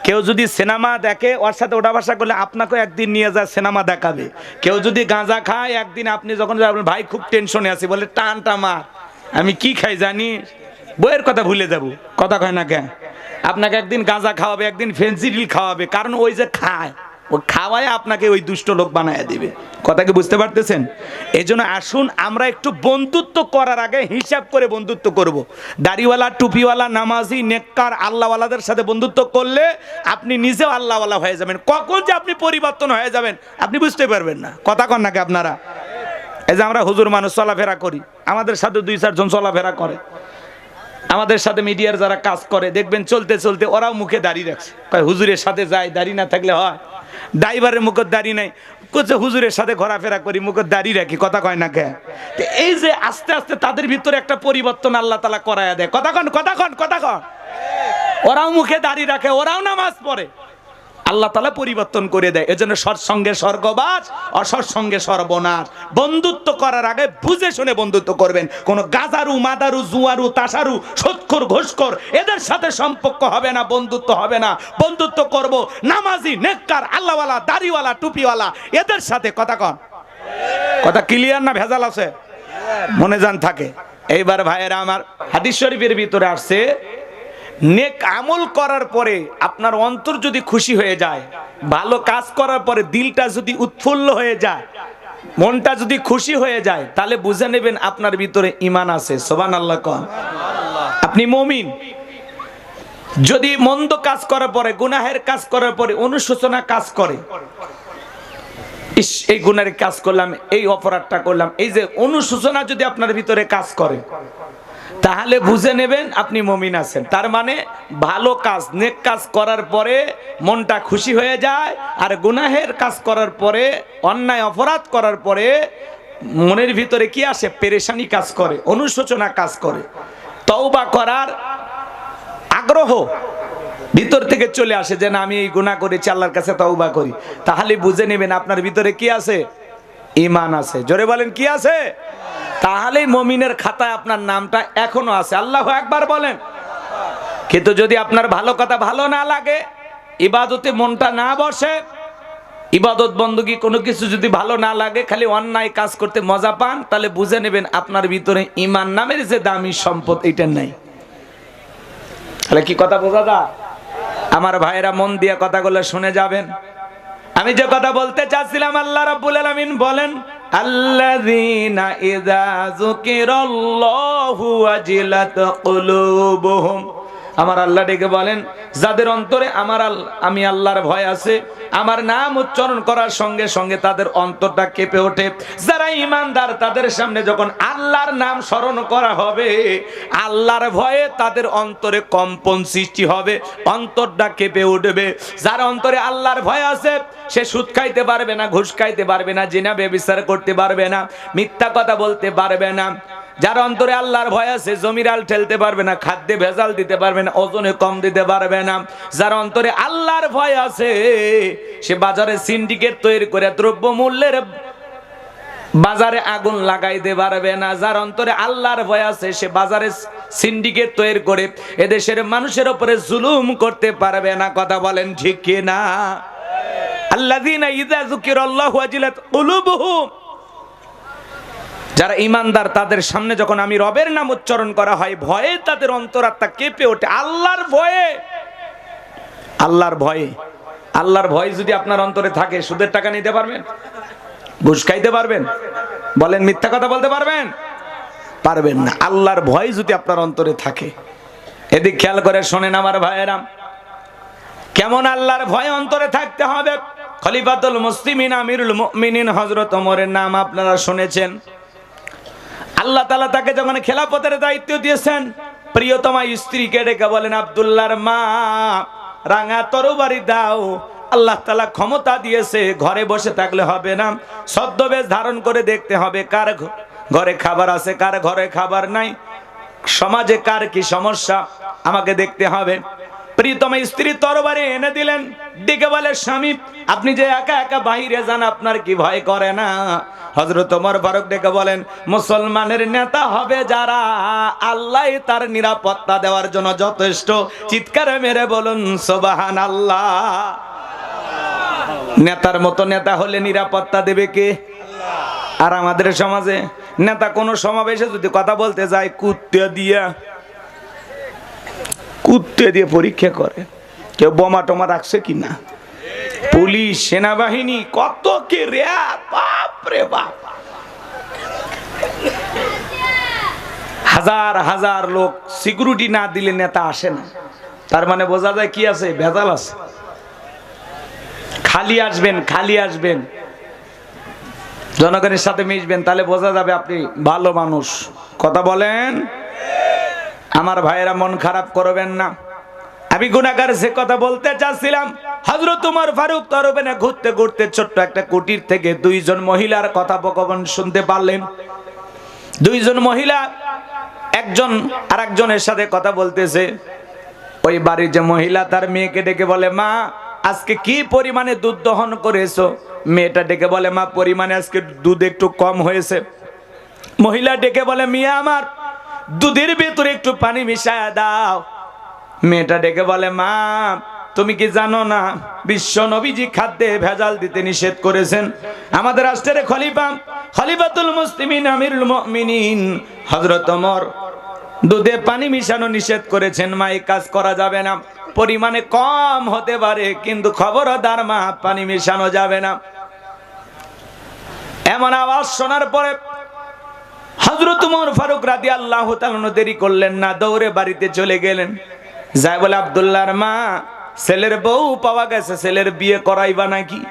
কেউ যদি সিনেমা দেখে, ওর সাথে ওটা বাসা করলে আপনাকেও একদিন নিয়ে যায় সিনেমা দেখাবে। কেউ যদি গাঁজা খায়, একদিন আপনি যখন যাবেন, ভাই খুব টেনশনে আছি, বলে টানটা মার, আমি কি খাই জানি, বইয়ের কথা ভুলে যাব। কথা কয় না কেন? আপনাকে একদিন গাঁজা খাওয়াবে, একদিন ফেন্সিডিল খাওয়াবে, কারণ ওই যে খায়, ও খাওয়ায় আপনাকে ওই দুষ্ট লোক বানায় দিবে। কথা কি বুঝতে পারতেছেন? এই জন্য আসুন আমরা একটু বন্ধুত্ব করার আগে হিসাব করে বন্ধুত্ব করব। দাড়িওয়ালা, টুপিওয়ালা, নামাজি, নেককার আল্লাহওয়ালাদের সাথে বন্ধুত্ব করলে আপনি নিজেও আল্লাহওয়ালা হয়ে যাবেন। কখন যে আপনি পরিবর্তন হয়ে যাবেন আপনি বুঝতে পারবেন না। কথা কন নাকি আপনারা? এই যে আমরা হুজুর মানুষ চলাফেরা করি, আমাদের সাথে 2-4 জন চলাফেরা করে, আমাদের সাথে মিডিয়ার যারা কাজ করে, দেখবেন চলতে চলতে ওরাও মুখে দাড়ি রাখছে। হুজুরের সাথে যায়, দাড়ি না থাকলে হয়? ড্রাইভারের মুখের দাড়ি নাই, হুজুরের সাথে ঘোরাফেরা করি, মুখের দাড়ি রাখি। কথা কয় না কে? এই যে আস্তে আস্তে তাদের ভিতরে একটা পরিবর্তন আল্লাহ তাআলা করায়া দেয়। কথা কন, কথা কন, কথা কন। ওরাও মুখে দাড়ি রাখে, ওরাও নামাজ পড়ে, আল্লাহ তাআলা পরিবর্তন করে দেয়। এজন্য সৎসঙ্গে স্বর্গবাস, অসৎসঙ্গে সর্বনাশ। বন্ধুত্ব করার আগে বুঝে শুনে বন্ধুত্ব করবেন। কোন গাজারু, মাদারু, জুয়ারু, তাসারু, সৎখোর, ঘোষখোর এদের সাথে সম্পর্ক হবে না, বন্ধুত্ব হবে না। বন্ধুত্ব করব নামাজি, নেককার, আল্লাহওয়ালা, দাড়িওয়ালা, টুপিওয়ালা এদের সাথে। কথা কন? কথা ক্লিয়ার না ভেজাল আছে? মনে জান থাকে। এইবার ভাইয়েরা আমার, হাদিস শরীফের ভিতরে আসছে, নেক আমল করার পরে আপনার অন্তর যদি খুশি হয়ে যায়, ভালো কাজ করার পরে দিলটা যদি উৎফুল্ল হয়ে যায়, মনটা যদি খুশি হয়ে যায়, তাহলে বুঝে নেবেন আপনার ভিতরে ঈমান আছে। সুবহানাল্লাহ কন। আপনি মুমিন। যদি মন্দ কাজ করার পরে, গুনাহের কাজ করার পরে অনুশোচনা কাজ করে, ইস এই গুনাহের কাজ করলাম, এই অপরাধটা করলাম, এই যে অনুশোচনা যদি আপনার ভিতরে কাজ করে, তাহলে বুঝে নেবেন আপনি মুমিন আছেন। তার মানে ভালো কাজ, নেক কাজ করার পরে মনটা খুশি হয়ে যায়, আর গুনাহের কাজ করার পরে, অন্যায় অপরাধ করার পরে মনের ভিতরে কি আসে? পেরেশানি কাজ করে, অনুশোচনা কাজ করে, তওবা করার আগ্রহ ভিতর থেকে চলে আসে যে না আমি এই গুনাহ করেছি, আল্লাহর কাছে তওবা করি। তাহলে বুঝে নেবেন আপনার ভিতরে কি আছে? ঈমান আছে। জোরে বলেন কি আছে? তাহলেই মুমিনের খাতায় আপনার নামটা এখনো আছে। আল্লাহু আকবার বলেন। কিন্তু যদি আপনার ভালো কথা ভালো না লাগে, ইবাদতে মনটা না বসে, ইবাদত বندگی কোনো কিছু যদি ভালো না লাগে, খালি অন্যায় কাজ করতে মজা পান, তাহলে বুঝে নেবেন আপনার ভিতরে ঈমান নামের যে দামি সম্পদ এটা নাই। তাহলে কি কথা বোঝা যায়? আমার ভাইরা মন দিয়ে কথাগুলো শুনে যাবেন। আমি যে কথা বলতে চাচ্ছিলাম, আল্লাহ রাব্বুল আলামিন বলেন আল্লাযীনা ইযা যুকিরাল্লাহু ওয়াজিলাত কুলুবুহুম। আমার আল্লাহ ডেকে বলেন যাদের অন্তরে আমি আল্লাহর ভয় আছে, আমার নাম উচ্চারণ করার সঙ্গে সঙ্গে তাদের অন্তরটা কেঁপে ওঠে। যারা ঈমানদার তাদের সামনে যখন আল্লাহর নাম স্মরণ করা হবে, আল্লাহর ভয়ে তাদের অন্তরে কম্পন সৃষ্টি হবে, অন্তরটা কেঁপে উঠবে। যার অন্তরে আল্লাহর ভয় আছে সে সুদ খাইতে পারবে না, ঘুষ খাইতে পারবে না, জিনা ব্যভিচার করতে পারবে না, মিথ্যা কথা বলতে পারবে না। যার অন্তরে আল্লাহর ভয় আছে জমিরাল ঠেলতে পারবে না, খাদ্যে ভেজাল দিতে পারবে না, ওজনে কম দিতে পারবে না। যার অন্তরে আল্লাহর ভয় আছে সে বাজারে সিন্ডিকেট তৈরি করে দ্রব্য মূল্যের বাজারে আগুন লাগাইতে পারবে না। যার অন্তরে আল্লাহর ভয় আছে সে বাজারে সিন্ডিকেট তৈরি করে এদেশের মানুষের উপরে জুলুম করতে পারবে না। কথা বলেন ঠিক কি না? আল্লাযীনা ইযা যুকিরাল্লাহু ওয়াজিলাত কুলুবুহুম। যারা ঈমানদার তাদের সামনে যখন আমি রবের নাম উচ্চারণ করা হয়, ভয়ে তাদের অন্তরাত্মা কেঁপে ওঠে। আল্লাহর ভয়ে, আল্লাহর ভয়ে, আল্লাহর ভয় যদি আপনার অন্তরে থাকে, সুদের টাকা নিতে পারবেন? ঘুষ খাইতে পারবেন? বলেন মিথ্যা কথা বলতে পারবেন? পারবেন না। আল্লাহর ভয় যদি আপনার অন্তরে থাকে, এদিক খেয়াল করে শোনেন আমার ভাইয়েরা, কেমন আল্লাহর ভয় অন্তরে থাকতে হবে। খলিফাতুল মুসলিমিন আমিরুল মুমিনিন হযরত ওমরের নাম আপনারা শুনেছেন। আল্লাহ তাআলা তাকে যখন খেলাফতের দায়িত্ব দিয়েছেন, প্রিয়তমা স্ত্রীকে ডেকে বলেন আব্দুল্লাহর মা রাঙা তরবারি দাও। আল্লাহ তাআলা ক্ষমতা দিয়েছে, ঘরে বসে থাকলে হবে না, ছদ্মবেশ ধারণ করে দেখতে হবে কার ঘরে খাবার আছে, কার ঘরে খাবার নাই, সমাজে কার কি সমস্যা আমাকে দেখতে হবে। প্রিয়তমা স্ত্রী তরবারি এনে দিলেন, ডেকে বলে স্বামী আপনি যে একা একা বাইরে যান, আপনার কি ভয় করে না? হযরত ওমর ফারুক ডেকে বলেন মুসলমানের নেতা হবে যারা, আল্লাহ তার নিরাপত্তা দেওয়ার জন্য যথেষ্ট। চিৎকারে মেরে বলুন সুবহানাল্লাহ। নেতার মতো নেতা হলে নিরাপত্তা দেবে কে? আর আমাদের সমাজে নেতা কোন সমাবেশে যদি কথা বলতে যায়, কুত্তে দিয়ে পরীক্ষা করে কেউ বোমা টোমা রাখছে কিনা, পুলিশ সেনাবাহিনী কত কে রে, বাপ রে বাপ, হাজার হাজার লোক সিকিউরিটি না দিলে নেতা আসে না। তার মানে বোঝা যায় কি আছে? ভেজাল আছে। খালি আসবেন, জনগণের সাথে মিশবেন, তাহলে বোঝা যাবে আপনি ভালো মানুষ। কথা বলেন। আমার ভাইয়েরা মন খারাপ করবেন না। আমি গুনাহগার সে কথা বলতে চাচ্ছিলাম। হযরত ওমর ফারুক তরবারি ঘুরতে ঘুরতে ছোট্ট একটা কুটির থেকে দুইজন মহিলার কথোপকথন শুনতে পারলেন। দুইজন মহিলা একজন আরেকজনের সাথে কথা বলতেছে। ওই বাড়ির যে মহিলা তার মেয়েকে ডেকে বলে মা আজকে কি পরিমাণে দুধ দহন করেছো? মেয়েটা ডেকে বলে মা পরিমাণে আজকে দুধ একটু কম হয়েছে। মহিলা ডেকে বলে মিয়া আমার দুধের ভেতরে একটু পানি মিশায়া দাও। মেয়েটা ডেকে বলে মা তুমি কি জানো না বিশ্ব নবীজি খাদ্যে ভেজাল দিতে নিষেধ করেছেন? আমাদের রাষ্ট্রের খলিফাতুল মুসলিমিন আমিরুল মুমিনিন হযরত ওমর দুধে পানি মিশানো নিষেধ করেছেন। মা এই কাজ করা যাবে না, পরিমাণে কম হতে পারে কিন্তু খবরদার মা পানি মিশানো যাবে না। এমন আওয়াজ শোনার পরে হযরত ওমর ফারুক রাদিয়াল্লাহু তাআলা দেরি করলেন না, দৌড়ে বাড়িতে চলে গেলেন। যাই বলে আব্দুল্লাহর মা, ছেলের বউ পাওয়া গেছে, ছেলের বিয়ে করাইবা নাকি?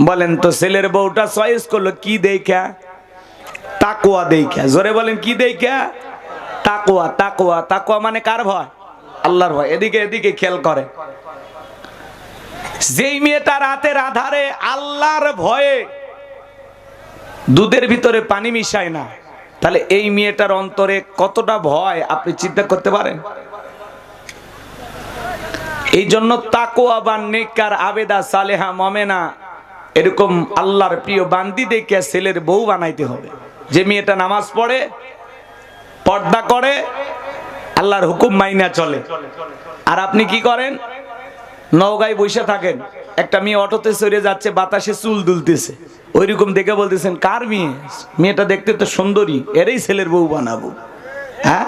বলেন তো ছেলের বউটা চয়েস করলো কি দেখা? তাকওয়া দেখা। জোরে বলেন কি দেখা? তাকওয়া। তাকওয়া, তাকওয়া মানে কার ভয়? আল্লাহর ভয়। এদিকে এদিকে খেয়াল করে, যেই মেয়েটা রাতের আধারে আল্লাহর ভয়ে দুধের ভিতরে পানি মিশায় না, তাহলে এই মেয়েটার অন্তরে কতটা ভয় আপনি চিন্তা করতে পারেন? এই জন্য তাকওয়া বা নেককার আবেদা সালেহা মুমিনা এরকম আল্লাহর প্রিয় বান্দি দেখে ছেলের বউ বানাইতে হবে। যে মেয়েটা নামাজ পড়ে, পর্দা করে, আল্লাহর হুকুম মাইনা চলে। আর আপনি কি করেন? নওগাঁয় বসে থাকেন, একটা মেয়ে অটোতে চড়ে যাচ্ছে, বাতাসে চুল দুলতেছে, ওইরকম দেখে বলতেছেন কার মেয়ে? মেয়েটা দেখতে তো সুন্দরী, এরই ছেলের বউ বানাবো। হ্যাঁ,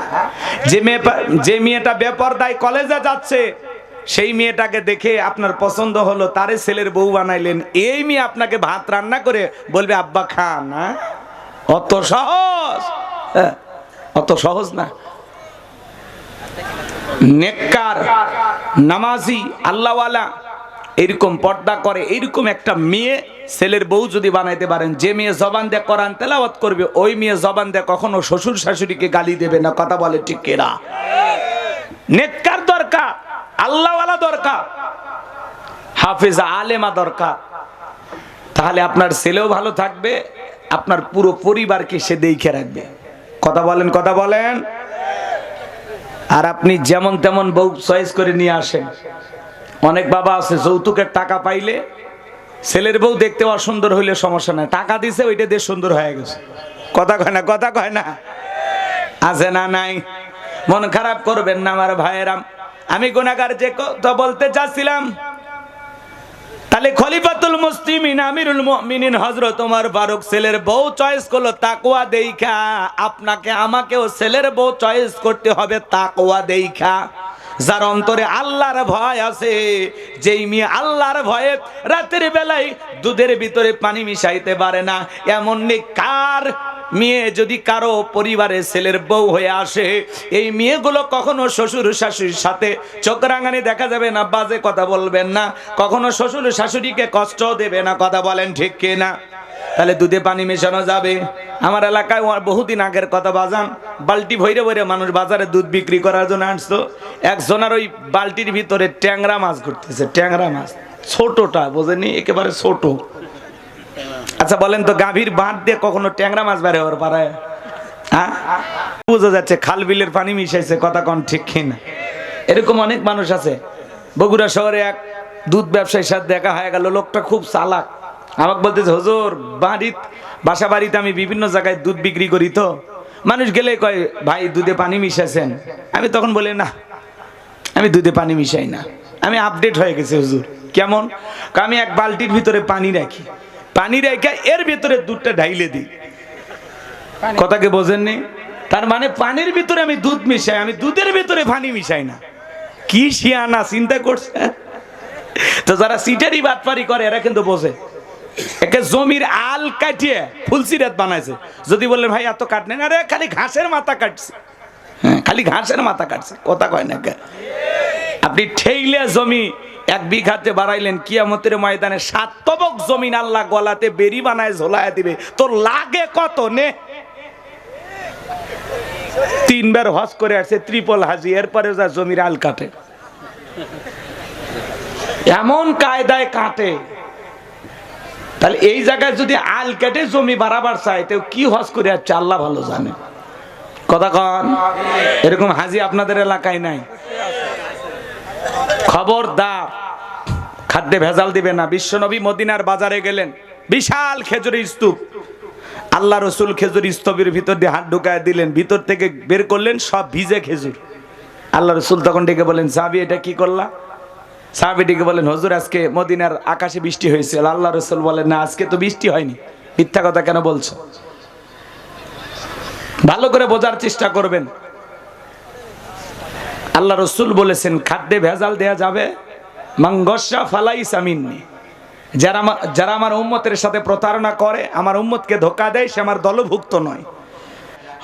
যে মেয়েটা বেপরদায় কলেজে যাচ্ছে, সেই মেয়েটাকে দেখে আপনার পছন্দ হলো, তারে ছেলের বউ বানাইলেন। এই মেয়ে আপনাকে ভাত রান্না করে বলবে আব্বা খান। না, অত সহজ? অত সহজ না। নেককার, নামাজি, আল্লাহওয়ালা, এরকম পর্দা করে এইরকম একটা মেয়ে ছেলের বউ যদি বানাইতে পারেন, যে মেয়ে জবান দিয়ে কোরআন তেলাওয়াত করবে, ওই মেয়ে জবান দিয়ে কখনো শ্বশুর শাশুড়িকে গালি দেবে না। কথা বলে ঠিক কিনা? নেককার দরকার, আল্লাহওয়ালা দরকার, হাফেজা আলেমা দরকার। তাহলে আপনার ছেলেও ভালো থাকবে, আপনার পুরো পরিবারকে সে দেখে রাখবে। কথা বলেন, কথা বলেন। আর আপনি যেমন তেমন বউ চয়েস করে নিয়ে আসেন। অনেক বাবা আছে যৌতুকের টাকা পাইলে ছেলের বউ দেখতে অসুন্দর হইলে সমস্যা নাই, টাকা দিছে ওইটা দিয়ে সুন্দর হয়ে গেছে। কথা কয় না? কথা কয় না? আছে না নাই? মন খারাপ করবেন না আমার ভাইয়েরাম। আমি গুনাহগার যে কথা বলতে চাচ্ছিলাম, তাহলে খলিফাতুল মুসলিমিন আমিরুল মুমিনিন হযরত ওমর ফারুক ছেলের বউ চয়েস করলো তাকওয়া দেইখা। আপনাকে আমাকেও ছেলের বউ চয়েস করতে হবে তাকওয়া দেইখা, যার অন্তরে আল্লাহর ভয় আছে। যেই মেয়ে আল্লাহর ভয়ে রাতের বেলায় দুধের ভিতরে পানি মিশাইতে পারে না, এমন নেককার মেয়ে যদি কারো পরিবারে ছেলের বউ হয়ে আসে, এই মেয়েগুলো কখনো শ্বশুর শাশুড়ির সাথে চোখ রাঙানি দেখা যাবে না, বাজে কথা বলবেন না, কখনো শ্বশুর শাশুড়িকে কষ্ট দেবে না। কথা বলেন ঠিক কিনা? তাহলে দুধে পানি মেশানো যাবে। আমার এলাকায় বহুদিন আগের কথা বাজান, বালতি ভরে ভরে মানুষ বাজারে দুধ বিক্রি করার জন্য আসতো। একজনের ওই বালতির ভিতরে ট্যাংরা মাছ ঘুরতেছে। ট্যাংরা মাছ ছোটটা, বোঝেনি, একেবারে ছোট। আচ্ছা বলেন তো, গাভীর বাঁধ দিয়ে কখনো ট্যাংরা মাছ বের হওয়ার পারে? হ্যাঁ, বোঝা যাচ্ছে খাল বিলের পানি মিশাইছে। কথা কন ঠিক কিনা? এরকম অনেক মানুষ আছে। বগুড়া শহরে এক দুধ ব্যবসায়ীর সাথে দেখা হয়ে গেল। লোকটা খুব চালাক। আমাকে বলতেছে, হুজুর বাসা বাড়িতে আমি বিভিন্ন জায়গায় দুধ বিক্রি করি, তো মানুষ গেলে কয় ভাই দুধে পানি মিশাইছেন। আমি তখন বলি না, আমি দুধে পানি মিশাই না, আমি আপডেট হয়ে গেছে হুজুর। কেমন? আমি এক বালতির ভিতরে পানি রাখি, পানি রেখে এর ভিতরে দুধটা ঢাইলে দিই। কথাকে বোঝেননি? তার মানে পানির ভিতরে আমি দুধ মিশাই, আমি দুধের ভিতরে পানি মিশাই না। কি শিয়ানা চিন্তা করছে। তো যারা সিটারি বাটপারি করে এরা কিন্তু বোঝে। একে জমির আল কাটিয়ে ফুলসিরাত বানাইছে। যদি বললেন ভাই এত কাট নেন, আরে খালি ঘাসের মাথা কাটছে। হ্যাঁ, খালি ঘাসের মাথা কাটছে। কথা কয় না? আপনি ঠেইলে জমি 1 বিঘাতে বাড়াইলেন, কিয়ামতের ময়দানে 7 তবক জমিন আল্লাহ গলাতে বেরি বানায় ঝোলায় দিবে। তোর লাগে কত নে? 3 বার হজ করে আসছে, ত্রিপল হাজি, এরপরে যা জমির আল কাটে। এমন কায়দায় কাটে। তাহলে এই জায়গায় যদি আল কেটে জমি বাড়াবার চায়, তো কি হজ করে আসছে আল্লাহ ভালো জানে। কথা কন? এরকম হাজি আপনাদের এলাকায় নাই? খবরদার, খাদ্যে ভেজাল দিবে না। বিশ্বনবী মদিনার বাজারে গেলেন, বিশাল খেজুরের স্তূপ। আল্লাহ রসুল খেজুর স্তূপের ভিতর দিয়ে হাত ঢুকায় দিলেন, ভিতর থেকে বের করলেন সব ভিজে খেজুর। আল্লাহ রসুল তখন ডেকে বলেন, সাহাবী এটা কি করলা? সাহাবী ডেকে বলেন, হুজুর আজকে মদিনার আকাশে বৃষ্টি হয়েছে। আল্লাহ রসুল বলেন, না আজকে তো বৃষ্টি হয়নি, মিথ্যা কথা কেন বলছো? ভালো করে বোঝার চেষ্টা করবেন। আল্লাহ রসুল বলেছেন খাদ্যে ভেজাল দেয়া যাবে। মাংগসা ফালাইসা মিন্নি, যারা আমার উম্মতের সাথে প্রতারণা করে, আমার উম্মতকে ধোঁকা দেয়, সে আমার দলভুক্ত নয়।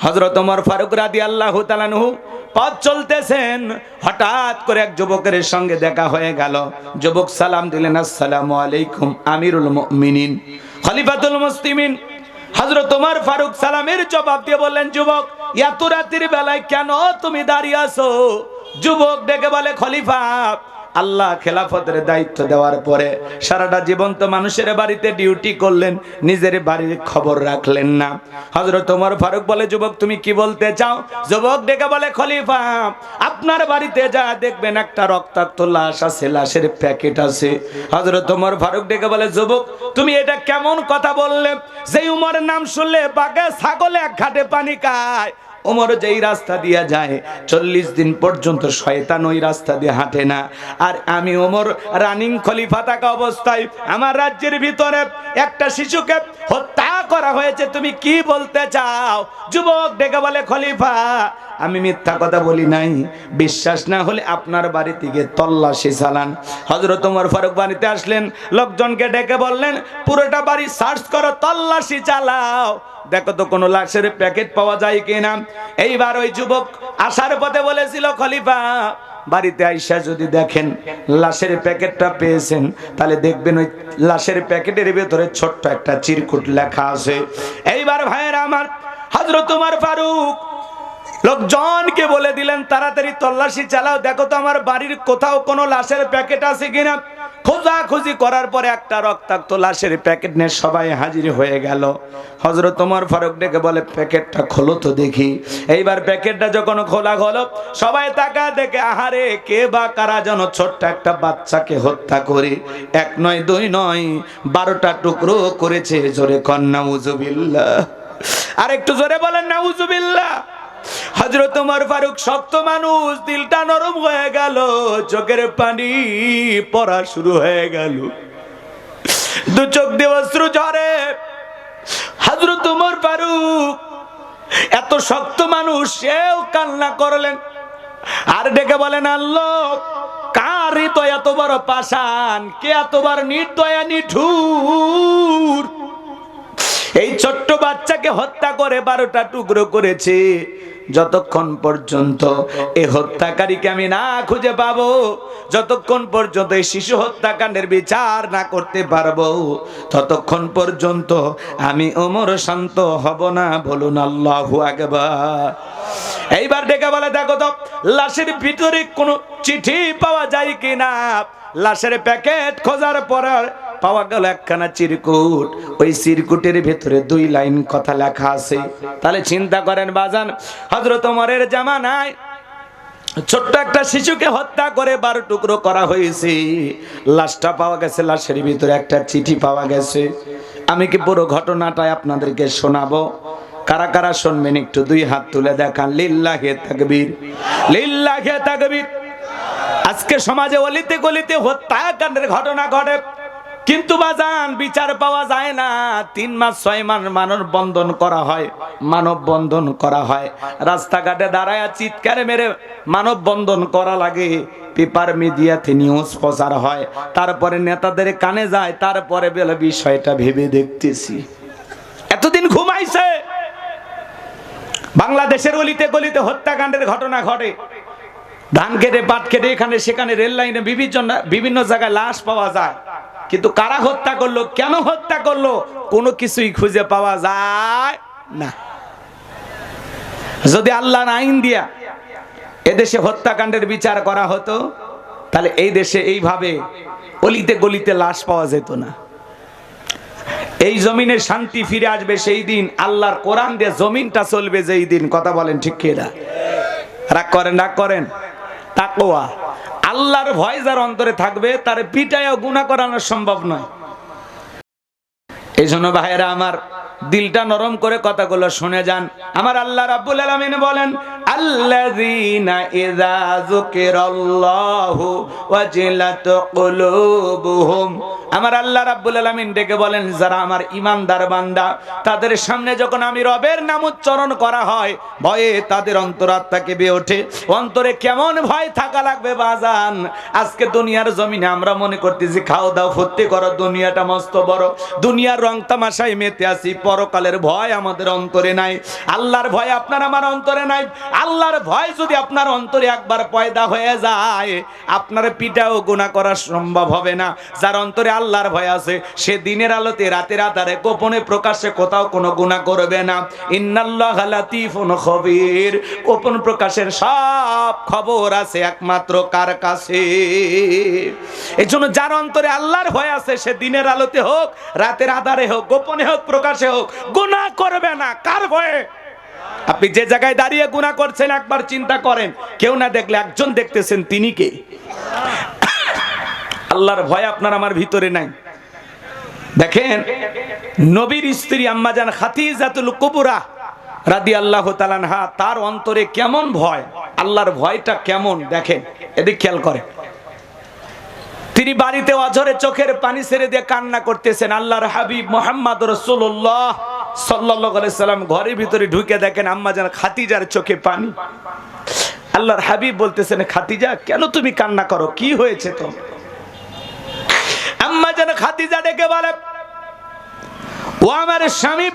হযরত ওমর ফারুক রাদিয়াল্লাহু তাআলা আনহু পথ চলতেছেন, হঠাৎ করে এক যুবকের সঙ্গে দেখা হয়ে গেল। যুবক সালাম দিলেন, আসসালামু আলাইকুম আমিরুল মুমিনিন খলিফাতুল মুসলিমিন। হযরত ওমর ফারুক সালামের জবাব দিয়ে বললেন, যুবক এত রাতের বেলায় কেন তুমি দাঁড়িয়ে আছো? যুবক ডেকে বলে, খলিফা, আল্লাহ খেলাফতের দায়িত্ব দেওয়ার পরে সারাটা জীবন তো মানুষের বাড়িতে ডিউটি করলেন, নিজের বাড়ির খবর রাখলেন না। হযরত ওমর ফারুক বলে, যুবক তুমি কি বলতে চাও? যুবক ডেকে বলে, খলিফা, আপনার বাড়িতে যা দেখবেন একটা রক্তাক্ত লাশ আছে, লাশের প্যাকেট আছে। হযরত ওমর ফারুক ডেকে বলে, যুবক তুমি এটা কেমন কথা বললে? যেই উমরের নাম শুনলে বাঘে ছাগলে এক ঘাটে পানি খায়। ওমর যেই রাস্তা দিয়ে যায় 40 দিন পর্যন্ত শয়তান ওই রাস্তা দিয়ে হাঁটে না। আর আমি ওমর রানিং খলিফা থাকা অবস্থায় আমার রাজ্যের ভিতরে একটা শিশুকে হত্যা করা হয়েছে, তুমি কি বলতে চাও? যুবক ডেকে বলে, খলিফা আমি মিথ্যা কথা বলি নাই, বিশ্বাস না হলে আপনার বাড়ি থেকে তল্লাশি চালান। হযরত ওমর ফারুক বাড়িতে আসলেন, লোকজনকে ডেকে বললেন, পুরোটা বাড়ি সার্চ করো, তল্লাশি চালাও, দেখো তো কোনো লাশের প্যাকেট পাওয়া যায় কিনা। এইবার ওই যুবক আসার পথে বলেছিল, খলিফা বাড়িতে আইসা যদি দেখেন লাশের প্যাকেটটা পেয়েছেন, তাহলে দেখবেন ওই লাশের প্যাকেটের ভেতরে ছোট্ট একটা চিরকুট লেখা আছে। এইবার ভাইয়েরা আমার, হযরত ওমর ফারুক লোকজনকে বলে দিলেন, তাড়াতাড়ি তল্লাশি চালাও, দেখো তো আমার বাড়ির কোথাও কোনো লাশের প্যাকেট আছে কিনা। খোঁজাখুঁজি করার পরে একটা রক্তাক্ত লাশের প্যাকেট নিয়ে সবাই হাজির হয়ে গেল। হযরত ওমর ফারুক ডেকে বলে, প্যাকেটটা খোলো তো দেখি। এইবার প্যাকেটটা যখন খোলা হলো, সবাই তাকা দেখে, আহারে কে বা কারা যেন ছোট্ট একটা বাচ্চাকে হত্যা করে 1 নয় 2 নয় 12টা টুকরো করেছে। জোরে কন নাউজুবিল্লাহ, আর একটু জোরে বলেন নাউজুবিল্লাহ। হযরত ওমর ফারুক শক্ত মানুষ, দিলটা নরম হয়ে গেল, চোখের পানি পড়া শুরু হয়ে গেল, দু চোখ দিয়ে অশ্রু ঝরে। হযরত ওমর ফারুক এত শক্ত মানুষ, সেও কান্না করলেন আর ডেকে বলেন, আল্লাহ কার হৃদয় এত বড় পাষাণ, কে এতবার নির্দয়া নিঠুর, এই ছোট্ট বাচ্চাকে হত্যা করে 12টা টুকরো করেছে। যতক্ষণ পর্যন্ত এই হত্যাকারীকে আমি না খুঁজে পাবো, যতক্ষণ পর্যন্ত এই শিশু হত্যাকাণ্ডের বিচার না করতে পারবো, ততক্ষণ পর্যন্ত আমি ওমর শান্ত হব না। বলুন আল্লাহু আকবার। এইবার ডেকে বলে, দেখো তো লাশের ভিতরে কোনো চিঠি পাওয়া যায় কিনা। লাশের প্যাকেট খোঁজার পর পাওয়া গেল একখানা চিরকুট, ওই চিরকুটের ভেতরে 2 লাইন কথা লেখা আছে। তাহলে চিন্তা করেন বাজান, হযরত ওমরের জামানায় ছোট্ট একটা শিশুকে হত্যা করে 12 টুকরো করা হয়েছে, লাশটা পাওয়া গেছে, লাশের ভিতরে একটা চিঠি পাওয়া গেছে। আমি কি পুরো ঘটনাটাই আপনাদেরকে শোনাবো? কারা কারা শুনবেন একটু 2 হাত তুলে দেখান। লিল্লাহি তাকবীর, লিল্লাহি তাকবীর। আজকে সমাজে অলিতে গলিতে হত্যাকাণ্ডের ঘটনা ঘটে, কিন্তু বাজান বিচার পাওয়া যায় না। 3 মাস 6 মাস মানববন্ধন করা হয়, মানববন্ধন করা হয়, রাস্তাঘাটে দাঁড়ায় চিৎকার মেরে মানববন্ধন করা লাগে, পেপার মিডিয়াতে নিউজ প্রচার হয়, তারপরে নেতাদের কানে যায়, তারপরে বলে বিষয়টা ভেবে দেখতেছি। এতদিন ঘুমাইছে। বাংলাদেশের অলিতে গলিতে হত্যাকাণ্ডের ঘটনা ঘটে, ধান কেটে পাট কেটে এখানে সেখানে রেল লাইনে বিভিন্ন জায়গায় লাশ পাওয়া যায়, কিন্তু কারা হত্যা করলো, কেন হত্যা করলো, কোনো কিছুই খুঁজে পাওয়া যায় না। যদি আল্লাহর আইন দিয়া এদেশে হত্যাকাণ্ডের বিচার করা হতো, তাহলে এই দেশে এইভাবে অলিতে গলিতে লাশ পাওয়া যেত না। এই জমিনে শান্তি ফিরে আসবে সেই দিন, আল্লাহর কোরআন দিয়ে জমিনটা চলবে যেই দিন। কথা বলেন ঠিক কি না? রাগ করেন, রাগ করেন। তাকওয়া, আল্লাহর ভয় যার অন্তরে থাকবে, তার পিটায়ও গুনাহ করানো সম্ভব নয়। এই জন্য ভাইয়েরা আমার, দিলটা নরম করে কথাগুলো শুনে যান। আমার আল্লাহ রাব্বুল আলামিন বলেন, আল্লাযীনা ইযা যুকিরাল্লাহু ওয়াজিলাত কুলুবুহুম। আমার আল্লাহ রাব্বুল আলামিন ডেকে বলেন, যারা আমার ঈমানদার বান্দা, তাদের সামনে যখন আমি রবের নাম উচ্চারণ করা হয়, ভয়ে তাদের অন্তরাত্মা কেঁপে ওঠে। অন্তরে কেমন ভয় থাকা লাগবে বাজান। আজকে দুনিয়ার জমিনে আমরা মনে করতেছি খাও দাও ফুর্তি করো, দুনিয়াটা মস্ত বড়, দুনিয়ার রং তামাশায় মেতে আসি, পরকালের ভয় আমাদের অন্তরে নাই, আল্লাহর ভয় আপনার আমার অন্তরে নাই। আল্লাহর ভয় যদি আপনার অন্তরে একবার পয়দা হয়ে যায়, আপনার পিঠাও গুনাহ করা সম্ভব হবে না। যার অন্তরে আল্লাহর ভয় আছে সে দিনের আলোতে রাতের আধারে গোপনে প্রকাশ্যে কোথাও কোনো গুনাহ করবে না। ইন্নাল্লাহা লাতীফুন খবীর, গোপন প্রকাশের সব খবর আছে একমাত্র কার কাছে? এজন্য যার অন্তরে আল্লাহর ভয় আছে সে দিনের আলোতে হোক রাতের আধারে হোক গোপনে হোক প্রকাশে হোক গুনাহ করবে না। কার ভয়ে? আপনি যে জায়গায় দাঁড়িয়ে গুনাহ করছেন একবার চিন্তা করেন, কেউ না দেখলে একজন দেখতেছেন, তিনি কে? আল্লাহর ভয় আপনার আমার ভিতরে নাই। দেখেন নবীর স্ত্রী আম্মাজান খাদিজাতুল কুবরা রাদিয়াল্লাহু তাআলা আনহা, তার অন্তরে কেমন ভয়, আল্লাহর ভয়টা কেমন দেখেন, এদিকে খেয়াল করেন। তিনি বাড়িতে অঝরে চোখের পানি ছেড়ে দিয়ে কান্না করতেছেন। আল্লাহর হাবিব মুহাম্মদ রাসূলুল্লাহ সাল্লাল্লাহু আলাইহি সাল্লাম ঘরের ভিতরে ঢুকে দেখেন আম্মাজান খাদিজার চোখে পানি। আল্লাহর হাবিব বলতেছেন, খাদিজা কেন তুমি কান্না করো, কি হয়েছে তোমার? আম্মাজান খাদিজা ডেকে বলে, ও আমার স্বামী,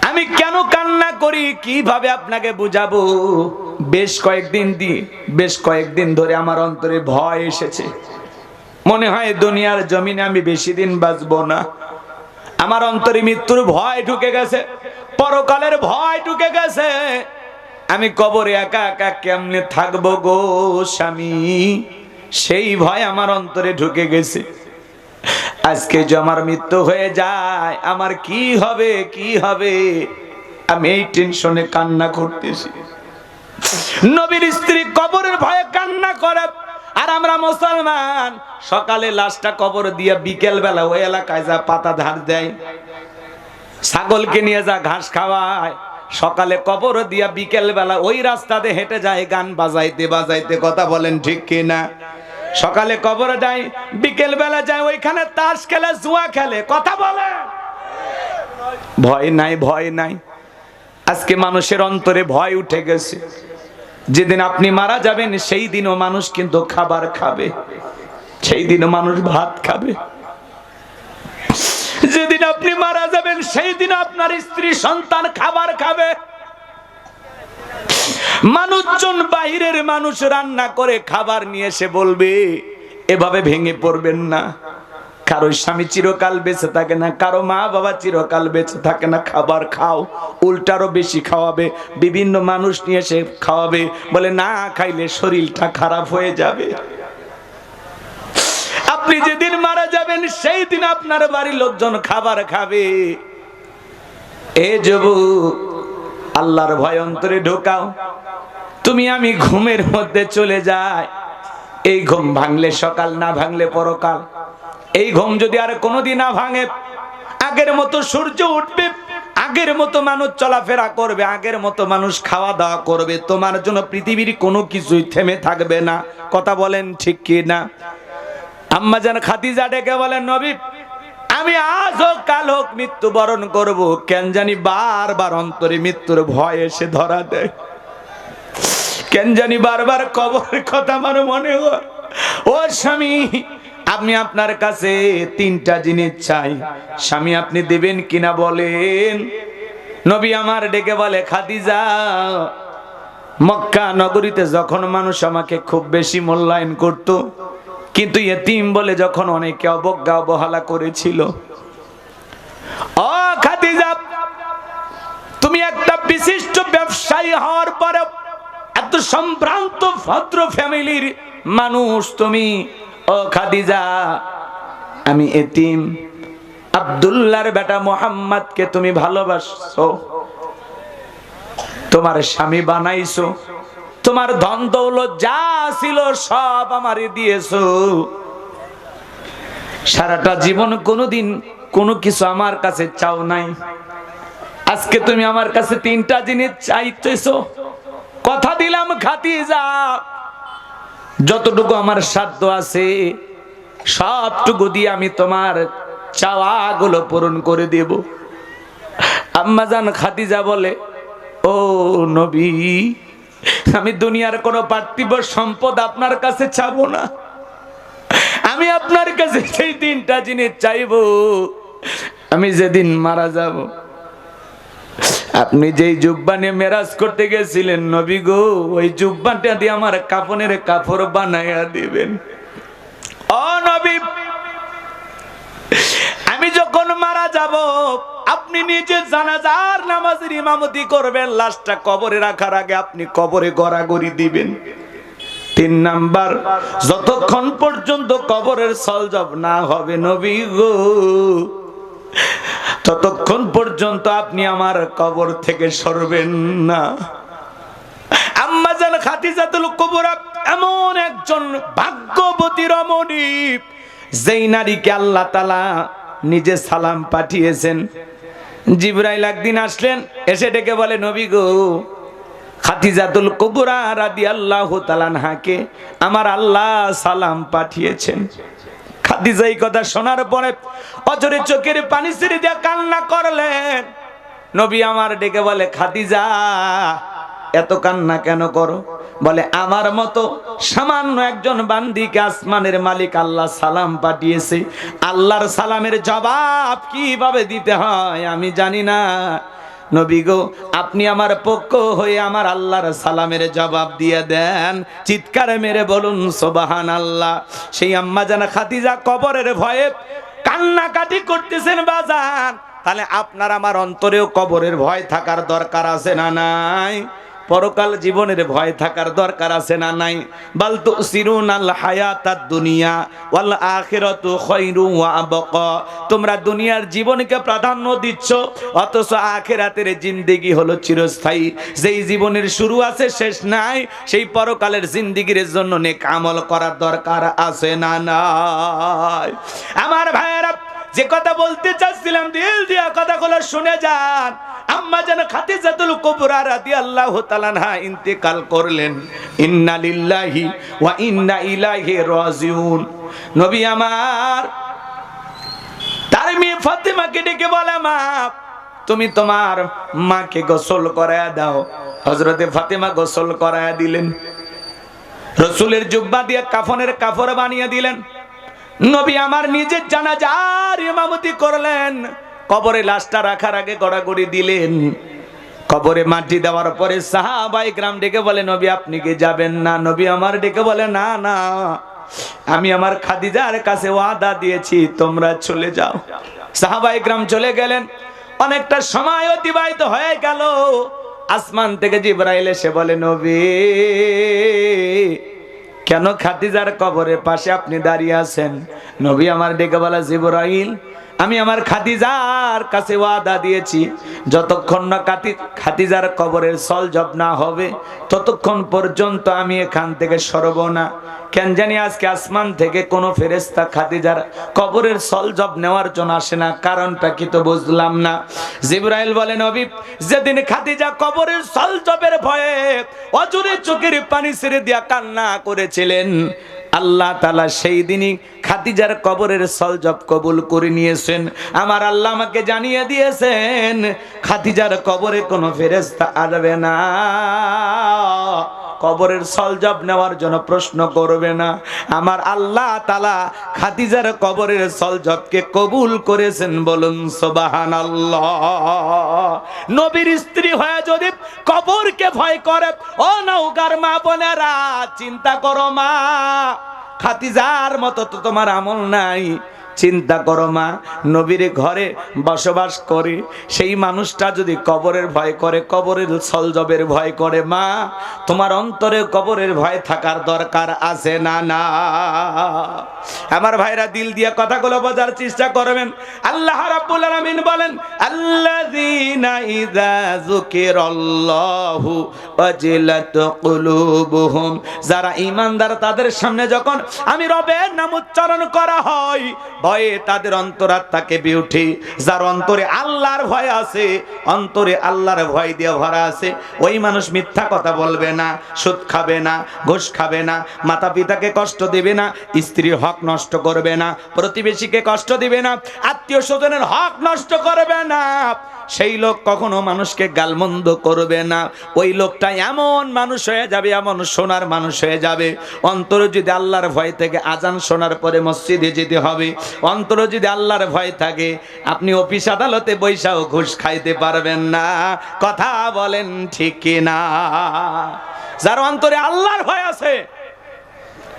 আমি কেন কান্না করি কিভাবে আপনাকে বুঝাবো? বেশ কয়েকদিন ধরে আমার অন্তরে ভয় এসেছে। মনে হয় দুনিয়ার জমিনে আমি বেশি দিন বাঁচবো না। আমার অন্তরে মৃত্যুর ভয় ঢুকে গেছে, পরকালের ভয় ঢুকে গেছে। আমি কবরে একা একা কেমনে থাকবো গো স্বামী, সেই ভয় আমার অন্তরে ঢুকে গেছে। আজকে যে আমার মৃত্যু হয়ে যায় আমার কি হবে, কি হবে? আমি এই টেনশনে কান্না করতেছি। নবীর স্ত্রী কবরের ভয়ে কান্না করে, আর আমরা মুসলমান সকালে লাশটা কবর দিয়ে বিকেল বেলা ওই এলাকায় যা পাতা ধার দেয়, ছাগলকে নিয়ে যা ঘাস খাওয়ায়, সকালে কবর দিয়া বিকেল বেলা ওই রাস্তাতে হেঁটে যায় গান বাজাইতে বাজাইতে। কথা বলেন ঠিক কিনা? সকালে কবরে যায়, বিকেল বেলা যায় ওইখানে তাস খেলে, জুয়া খেলে। কথা বলে ভয় নাই, ভয় নাই। আজকে মানুষের অন্তরে ভয় উঠে গেছে। যেদিন আপনি মারা যাবেন সেই দিনও মানুষ কিন্তু খাবার খাবে, সেই দিনও মানুষ ভাত খাবে। যেদিন আপনি মারা যাবেন সেই দিন আপনার স্ত্রী সন্তান খাবার খাবে। মানুষজন বাহিরের মানুষ রান্না করে খাবার নিয়ে এসে বলবে, এভাবে ভেঙে পড়বেন না। কারো স্বামী চিরকাল বেঁচে থাকে না, কারো মা বাবা চিরকাল বেঁচে থাকে না। খাবার খাও, উল্টারও বেশি খাওয়াবে, বিভিন্ন মানুষ নিয়ে এসে খাওয়াবে, বলে না খাইলে শরীরটা খারাপ হয়ে যাবে। আপনি যেদিন মারা যাবেন সেই দিন আপনার বাড়ির লোকজন খাবার খাবে। এ যুবক, আল্লাহর ভয় অন্তরে ঢোকাও। তুমি আমি ঘুমের মধ্যে চলে যাই, এই ঘুম ভাঙলে সকাল, না ভাঙলে পরকাল। এই ঘুম যদি আর কোনোদিন না ভাঙে, আগের মতো সূর্য উঠবে, আগের মতো মানুষ চলাফেরা করবে, আগের মতো মানুষ খাওয়া দাওয়া করবে, তোমার জন্য পৃথিবীর কোনো কিছুই থেমে থাকবে না। কথা বলেন ঠিক কি না? আম্মাজান খাদিজা ডেকে বলেন, নবী আমি আজ হোক কাল হোক মৃত্যুবরণ করব, কেন জানি বারবার অন্তরে মৃত্যুর ভয় এসে ধরা দেয়। কেন জানি বারবার কবরের কথা আমার মনে হয়। ও স্বামী, আমি আপনার কাছে তিনটা জিনিস চাই, স্বামী আপনি দেবেন কিনা বলেন। নবী আমার ডেকে বলে, খাদিজা, মক্কা নগরীতে যখন মানুষ আমাকে খুব বেশি মূল্যায়ন করত, কিন্তু ইতিম বলে যখন অনেকে অবজ্ঞা অবহেলা করেছিল, ও খাদিজা, তুমি একটা বিশিষ্ট ব্যবসায়ী হওয়ার পরে, এত সম্ভ্রান্ত ভদ্র ফ্যামিলির মানুষ তুমি, ও খাদিজা, আমি এতিম আব্দুল্লাহর বেটা মুহাম্মদকে তুমি ভালোবাসছো, তোমার স্বামী বানাইছো, তোমার ধন দৌলত যা ছিল সব আমারে দিয়েছো, সারাটা জীবন কোনোদিন কোনো কিছু আমার কাছে চাও নাই, আজকে তুমি আমার কাছে তিনটা জিনিস চাইতেছো। কথা দিলাম খাদিজা, যতটুকু আমার সাধ্য আছে সবটুকু দিয়ে আমি তোমার চাওয়াগুলো পূরণ করে দেব। আম্মাজান খাদিজা বলে, ও নবী, আমি দুনিয়ার কোনো পার্থিব সম্পদ আপনার কাছে চাবো না, আমি আপনার কাছে সেই তিনটা জিনিস চাইবো। আমি যেদিন মারা যাব, আপনি যেই জুব্বা নিয়ে মেরাজ করতে গেছিলেন নবী গো, ওই জুব্বাটা দিয়ে আমার কাফনের কাপড় বানাইয়া দিবেন। ও নবী, আমি যখন মারা যাব আপনি নিজে জানাজার নামাজের ইমামতি করবেন, লাশটা কবরে রাখার আগে আপনি কবরে গড়াগড়ি দিবেন। 3 নাম্বার, যতক্ষণ পর্যন্ত কবরের সলজব না হবে নবী গো, ততক্ষণ পর্যন্ত আপনি আমার কবর থেকে সরবেন না। আম্মা জান খাদিজাতুল কুবরা এমন একজন ভাগ্যবতী রমণী, যেই নারীকে আল্লাহ তাআলা নিজে সালাম পাঠিয়েছেন। জিবরাইল একদিন আসলেন, এসে ডেকে বলে নবী গো, খাদিজাতুল কুবরা রাদিয়াল্লাহু তাআলা আনহাকে আমার আল্লাহ সালাম পাঠিয়েছেন। খাদিজা এই কথা শোনার পরে অঝরে চোখের পানি ছেড়ে দিয়ে কান্না করলেন। নবী আমার ডেকে বলে, খাদিজা এত কান্না কেন করো? বলে, আমার মতো সামান্য একজন বান্দিকে আসমানের মালিক আল্লাহ সালাম পাঠিয়েছে, আল্লাহর সালামের জবাব কিভাবে দিতে হয় আমি জানি না। নবী গো, আপনি আমার পক্ষ হয়ে আমার আল্লাহর সালামের জবাব দিয়ে দেন। চিৎকার মেরে বলুন সুবহানাল্লাহ। সেই আম্মা জান খাদিজা কবরের ভয়ে কান্নাকাটি করতেছেন বাজান। তাহলে আপনার আমার অন্তরেও কবরের ভয় থাকার দরকার আছে না নাই? পরকাল জীবনের ভয় থাকার দরকার আছে না নাই? বাল তুসিরুনাল হায়াতাদ দুনিয়া ওয়াল আখিরাতু খায়রু ওয়া আবকা। তোমরা দুনিয়ার জীবনকে প্রাধান্য দিচ্ছ, অথচ আখিরাতের জিন্দেগি হলো চিরস্থায়ী। যেই জীবনের শুরু আছে শেষ নাই, সেই পরকালের জিন্দেগির জন্য নেক আমল করার দরকার আছে না নাই? আমার ভাইয়েরা, যে কথা বলতে চাচ্ছিলাম দিল দিয়া কথাগুলো শুনে যান। আম্মা জান খাদিজাতুল কুবরা রাদিয়াল্লাহু তাআলা আনহা ইন্তেকাল করলেন। ইন্না লিল্লাহি ওয়া ইন্না ইলাইহি রাজিউন। নবী আমার তার মেয়ে ফাতেমাকে ডেকে বলে, মা তুমি তোমার মাকে গোসল করায়া দাও। হযরতে ফাতেমা গোসল করায়া দিলেন, রাসূলের জুব্বা দিয়ে কাফনের কাপড় বানিয়ে দিলেন। নবী আমার নিজের জানাজার ইমামতি করলেন। কবরে লাশটা রাখার আগে গড়াগড়ি দিলেন। কবরে মাটি দেওয়ার পরে সাহাবায়ে কেরাম ডেকে বলে, নবী আপনি কি যাবেন না? নবী আমার ডেকে বলে, না না, আমি আমার খাদিজার কাছে ওয়াদা দিয়েছি, তোমরা চলে যাও। সাহাবায়ে কেরাম চলে গেলেন। অনেকটা সময় অতিবাহিত হয়ে গেল। আসমান থেকে জিবরাইল এসে বলে, নবী কেন খাদিজার কবরের পাশে আপনি দাঁড়িয়ে আছেন? নবী আমার ডেকে বলে, জিবরাইল আমি আমার খাদিজার কাছে ওয়াদা দিয়েছি, যতক্ষণ না খাদিজার কবরের সলজব না হবে ততক্ষণ পর্যন্ত আমি এখান থেকে সরব না। কেন জানি আজকে আসমান থেকে কোনো ফেরেশতা খাদিজার কবরের সলজব নেওয়ার জন্য আসে না, কারণটা কি তো বুঝলাম না। জিবরাইল বলে, নবী যেদিন খাদিজা কবরের সলজবের ভয়ে অজরে চোখের পানি ছেড়ে দিয়া কান্না করেছিলেন, আল্লাহ তাআলা সেই দিনই খাদিজার কবরের সলজব কবুল করে নিয়েছেন। আমার আল্লাহ আমাকে জানিয়ে দিয়েছেন, খাদিজার কবরে কোনো ফেরেশতা আসবে না, কবরের সলজব নেওয়ার জন্য প্রশ্ন করবে না। আমার আল্লাহ তাআলা খাদিজার কবরের সলজবকে কবুল করেছেন, বলুন সুবহানাল্লাহ। নবীর স্ত্রী হয়ে যদি কবরকে ভয় করে, ও নওগাঁর মা বোনেরা চিন্তা করো মা, খাদিজার মতো তো তোমার আমল নাই। চিন্তা করো মা, নবীর ঘরে বসবাস করে সেই মানুষটা যদি কবরের ভয় করে, কবরের সলজবের ভয় করে, মা তোমার অন্তরে কবরের ভয় থাকার দরকার আছে না না? আমার ভাইরা দিল দিয়ে কথাগুলো বোঝার চেষ্টা করবেন। আল্লাহ রাব্বুল আলামিন বলেন, আল্লাযীনা ইযা যুকিরাল্লাহু ওয়াজিলাত কুলুবুহুম। যারা ঈমানদার তাদের সামনে যখন আমি রবের নাম উচ্চারণ করা হয়, ভয়ে তাদের অন্তরাত্মা কেঁপে ওঠে। যার অন্তরে আল্লাহর ভয় আছে, অন্তরে আল্লাহর ভয় দিয়ে ভরা আছে, ওই মানুষ মিথ্যা কথা বলবে না, সুদ খাবে না, ঘুষ খাবে না, মাতা পিতাকে কষ্ট দেবে না, স্ত্রীর হক নষ্ট করবে না, প্রতিবেশীকে কষ্ট দিবে না, আত্মীয় স্বজনের হক নষ্ট করবে না, সেই লোক কখনো মানুষকে গালমন্দ করবে না। ওই লোকটা এমন মানুষ হয়ে যাবে, এমন সোনার মানুষ হয়ে যাবে, অন্তরে যদি আল্লাহর ভয় থেকে আজান শোনার পরে মসজিদে যেতে হবে, অন্তরে যদি আল্লাহর ভয় থাকে, আপনি অফিস আদালতে বৈশাও ঘুষ খাইতে পারবেন না। কথা বলেন ঠিক কিনা? যার অন্তরে আল্লাহর ভয় আছে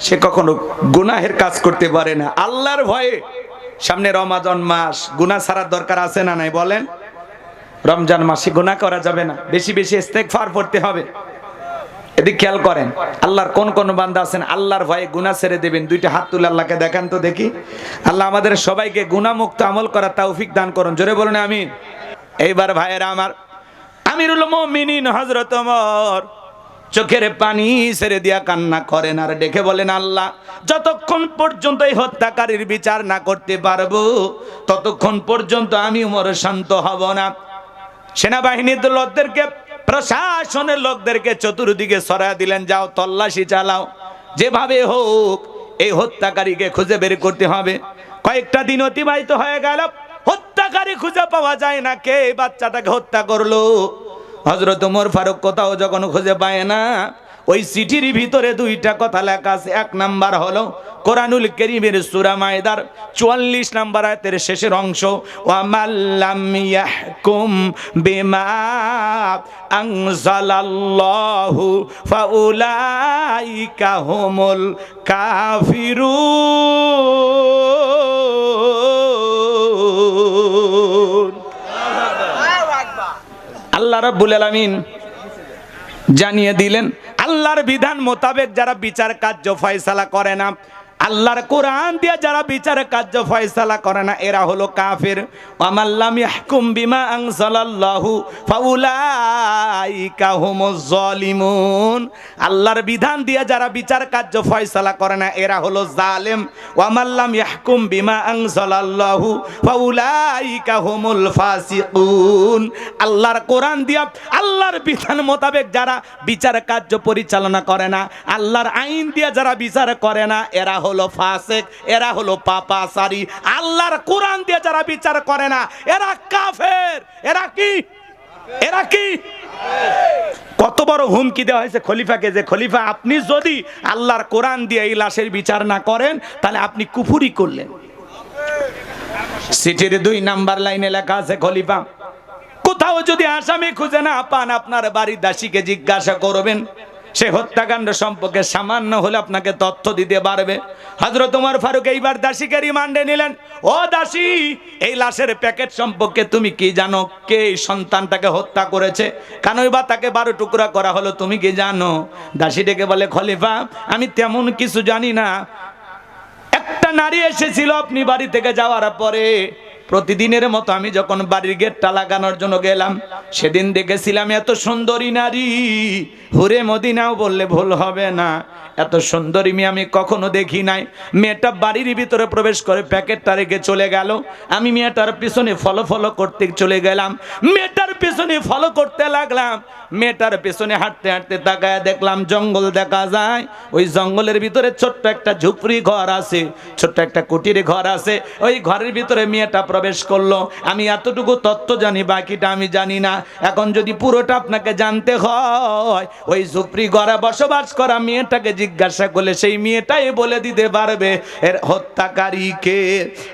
সে কখনো গুনাহের কাজ করতে পারে না। আল্লাহর ভয়ে সামনে রমাদান মাস, গুনাহ ছাড়ার দরকার আছে না নাই বলেন? রমজান মাসে গুনাহ করা যাবে না, বেশি বেশি ইস্তেগফার পড়তে হবে। এদিকে খেয়াল করেন, আল্লাহর কোন কোন বান্দা আছেন আল্লাহর ভয়ে গুনাহ ছেড়ে দেবেন? দুইটা হাত তুলে আল্লাহকে দেখান তো দেখি। আল্লাহ আমাদের সবাইকে গুনাহমুক্ত আমল করার তৌফিক দান করুন, জোরে বলুন আমিন। এইবার ভাইয়েরা আমার, আমিরুল মুমিনিন হযরত ওমর চোখের পানি ছেড়ে দিয়া কান্না করেন আর ডেকে বলেন, আল্লাহ, যতক্ষণ পর্যন্ত এই হত্যাকারীর বিচার না করতে পারবো ততক্ষণ পর্যন্ত আমি ওমর শান্ত হব না। সেনাবাহিনীর লোকদেরকে, প্রশাসনের লোকদেরকে চতুর্দিকে সরায় দিলেন, যাও তল্লাশি চালাও, যেভাবে হোক এই হত্যাকারীকে খুঁজে বের করতে হবে। কয়েকটা দিন অতিবাহিত হয়ে গেল, হত্যাকারী খুঁজে পাওয়া যায় না। কে এই বাচ্চাটাকে হত্যা করলো? হযরত ওমর ফারুক কোথাও যখন খুঁজে পায় না, ওই চিঠির ভিতরে দুইটা কথা লেখা আছে। এক নাম্বার হলো কোরআনুল কারীমের সূরা মায়েদার 44 নম্বর আয়াতের শেষের অংশ, ওয়া মাল্লাম ইয়াহকুম বিমা আনজালাল্লাহু ফাউলাইকা হুমুল কাফিরুন। আল্লাহ রাব্বুল আলামিন জানিয়ে দিলেন, আল্লাহর বিধান মোতাবেক যারা বিচার কার্য ফয়সালা করে না, আল্লাহর কোরআন দিয়ে যারা বিচার কার্য ফয়সালা করে না, এরা হলো কাফের। ওয়া মাল্লাম ইয়াহকুম বিমা আনজালাল্লাহু ফাউলাইকা হুমুজ জালিমুন। আল্লাহর বিধান দিয়ে যারা বিচার কার্য ফয়সালা করে না, এরা হলো জালেম। ওয়া মাল্লাম ইয়াহকুম বিমা আনজালাল্লাহু ফাউলাইকা হুমুল ফাসিকুন। আল্লাহর কোরআন দিয়া, আল্লাহর বিধান মোতাবেক যারা বিচার কার্য পরিচালনা করে না, আল্লাহর আইন দিয়ে যারা বিচার করে না, এরা হলো ফাসিক, এরা হলো পাপাচারী। আল্লাহর কোরআন দিয়ে যারা বিচার করে না, এরা কাফের। এরা কি? এরা কি? কত বড় হুমকি দেওয়া হয়েছে খলিফাকে, যে খলিফা আপনি যদি আল্লাহর কোরআন দিয়ে এই লাশের বিচার না করেন তাহলে আপনি কুফরি করলেন। চিঠির 2 নাম্বার লাইনে লেখা আছে, খলিফা কোথাও যদি আসামি খুঁজে না পান, আপনার বাড়ির দাসীকে জিজ্ঞাসা করবেন, সে হত্যাকাণ্ড সম্পর্কে সামান্য হলে আপনাকে তথ্য দিতে পারবে। হযরত ওমর ফারুক এইবার দাসীকে রিমান্ডে নিলেন। ও দাসী, এই লাশের প্যাকেট সম্পর্কে তুমি কি জানো? কে এই সন্তানটাকে হত্যা করেছে? কেনই বা তাকে 12 টুকরা করা হলো, তুমি কি জানো? দাসী ডেকে বলে, খলিফা, আমি তেমন কিছু জানি না। একটা নারী এসেছিল আপনি বাড়ি থেকে যাওয়ার পরে, প্রতিদিনের মতো আমি যখন বাড়ির গেটটা লাগানোর জন্য গেলাম, সেদিন দেখেছিলাম এত সুন্দরী নারী, হুরে মদিনাও বললে ভুল হবে না, এত সুন্দরী মেয়ে আমি কখনো দেখি নাই। মেয়েটা বাড়ির ভিতরে প্রবেশ করে প্যাকেটটা রেখে চলে গেল। আমি মেয়েটার পিছনে ফলো করতে চলে গেলাম, মেয়েটার পিছনে ফলো করতে লাগলাম। মেয়েটার পিছনে হাঁটতে হাঁটতে তাকায় দেখলাম জঙ্গল দেখা যায়। ওই জঙ্গলের ভিতরে ছোট্ট একটা ঝুপড়ি ঘর আছে, ছোট্ট একটা কুটির ঘর আছে। ওই ঘরের ভিতরে মেয়েটা প্রবেশ করলো। আমি এতটুকু তথ্য জানি, বাকিটা আমি জানি না। এখন যদি পুরোটা আপনাকে জানতে হয়, ওই ঝুপড়ি ঘরে বসবাস করা মেয়েটাকে জিজ্ঞাসা করলে সেই মেয়েটাই বলে দিতে পারবে এর হত্যাকারী কে।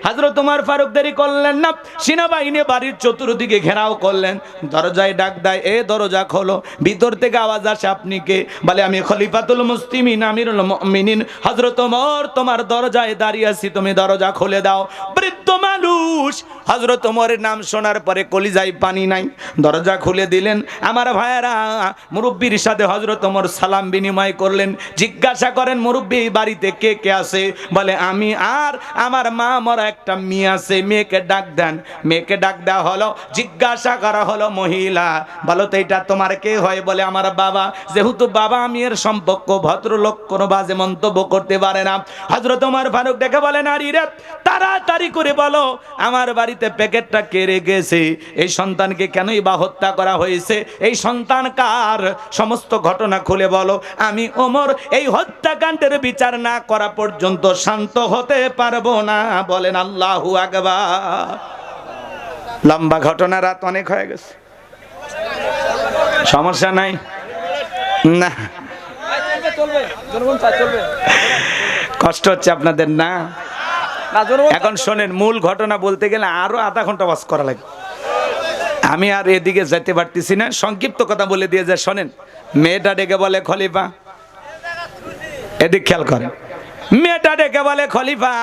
হযরত ওমর ফারুক দেরি করলেন না, সেনাবাহিনী বাড়ির চতুর্দিকে ঘেরাও করলেন। দরজায় ডাক দেয়, এ দরজা খোলো। ভিতর থেকে আওয়াজ আসে, আপনি কে? বলে, আমি খলিফাতুল মুসলিমিন আমিরুল মুমিনিন হযরত ওমর তোমার দরজায় দাঁড়িয়ে আছি, তুমি দরজা খুলে দাও। বৃদ্ধ মানুষ হযরত ওমরের নাম শোনার পরে কলিজায় পানি নাই, দরজা খুলে দিলেন। আমার ভাইয়েরা, মুরব্বির সাথে হযরত ওমর সালাম বিনিময় করলেন। জিজ্ঞাসা করেন, মুরব্বি বাড়িতে কে কে আছে? বলে, আমি আর আমার মা, মরা একটা মেয়ে আছে। মেয়েকে ডাক দেন। মেয়েকে ডাক দেওয়া হলো। জিজ্ঞাসা করা হলো, মহিলা বলো তো এটা তোমার কে হয়? বলে, আমার বাবা। যেহেতু বাবা মেয়ের সম্পর্ক, ভদ্রলোক কোনো বাজে মন্তব্য করতে পারে না। হযরত ওমর ফারুক দেখে বলে, নারী রে, তাড়াতাড়ি করে বলো আমার বাড়িতে প্যাকেটটা কে রেখেছে? এই সন্তানকে কেনই বা হত্যা করা হয়েছে? এই সন্তান কার? সমস্ত ঘটনা খুলে বলো। আমি ওমর এই হত্যাকাণ্ডের বিচার না করা পর্যন্ত শান্ত হতে পারবো না। বলেন আল্লাহু আকবার। লম্বা ঘটনা, রাত অনেক হয়ে গেছে, সমস্যা নাই না? কষ্ট হচ্ছে আপনাদের না? এখন শোনেন, মূল ঘটনা বলতে গেলে আরো আধা ঘন্টা ওয়াজ করা লাগে। আমি আর এদিকে যেতে পারতেছি না, সংক্ষিপ্ত কথা বলে দিয়ে যায়। শোনেন, মেয়েটা ডেকে বলে খলিফা, এদিক খেয়াল করেন, মেয়েটা ডেকে বলে খলিফা,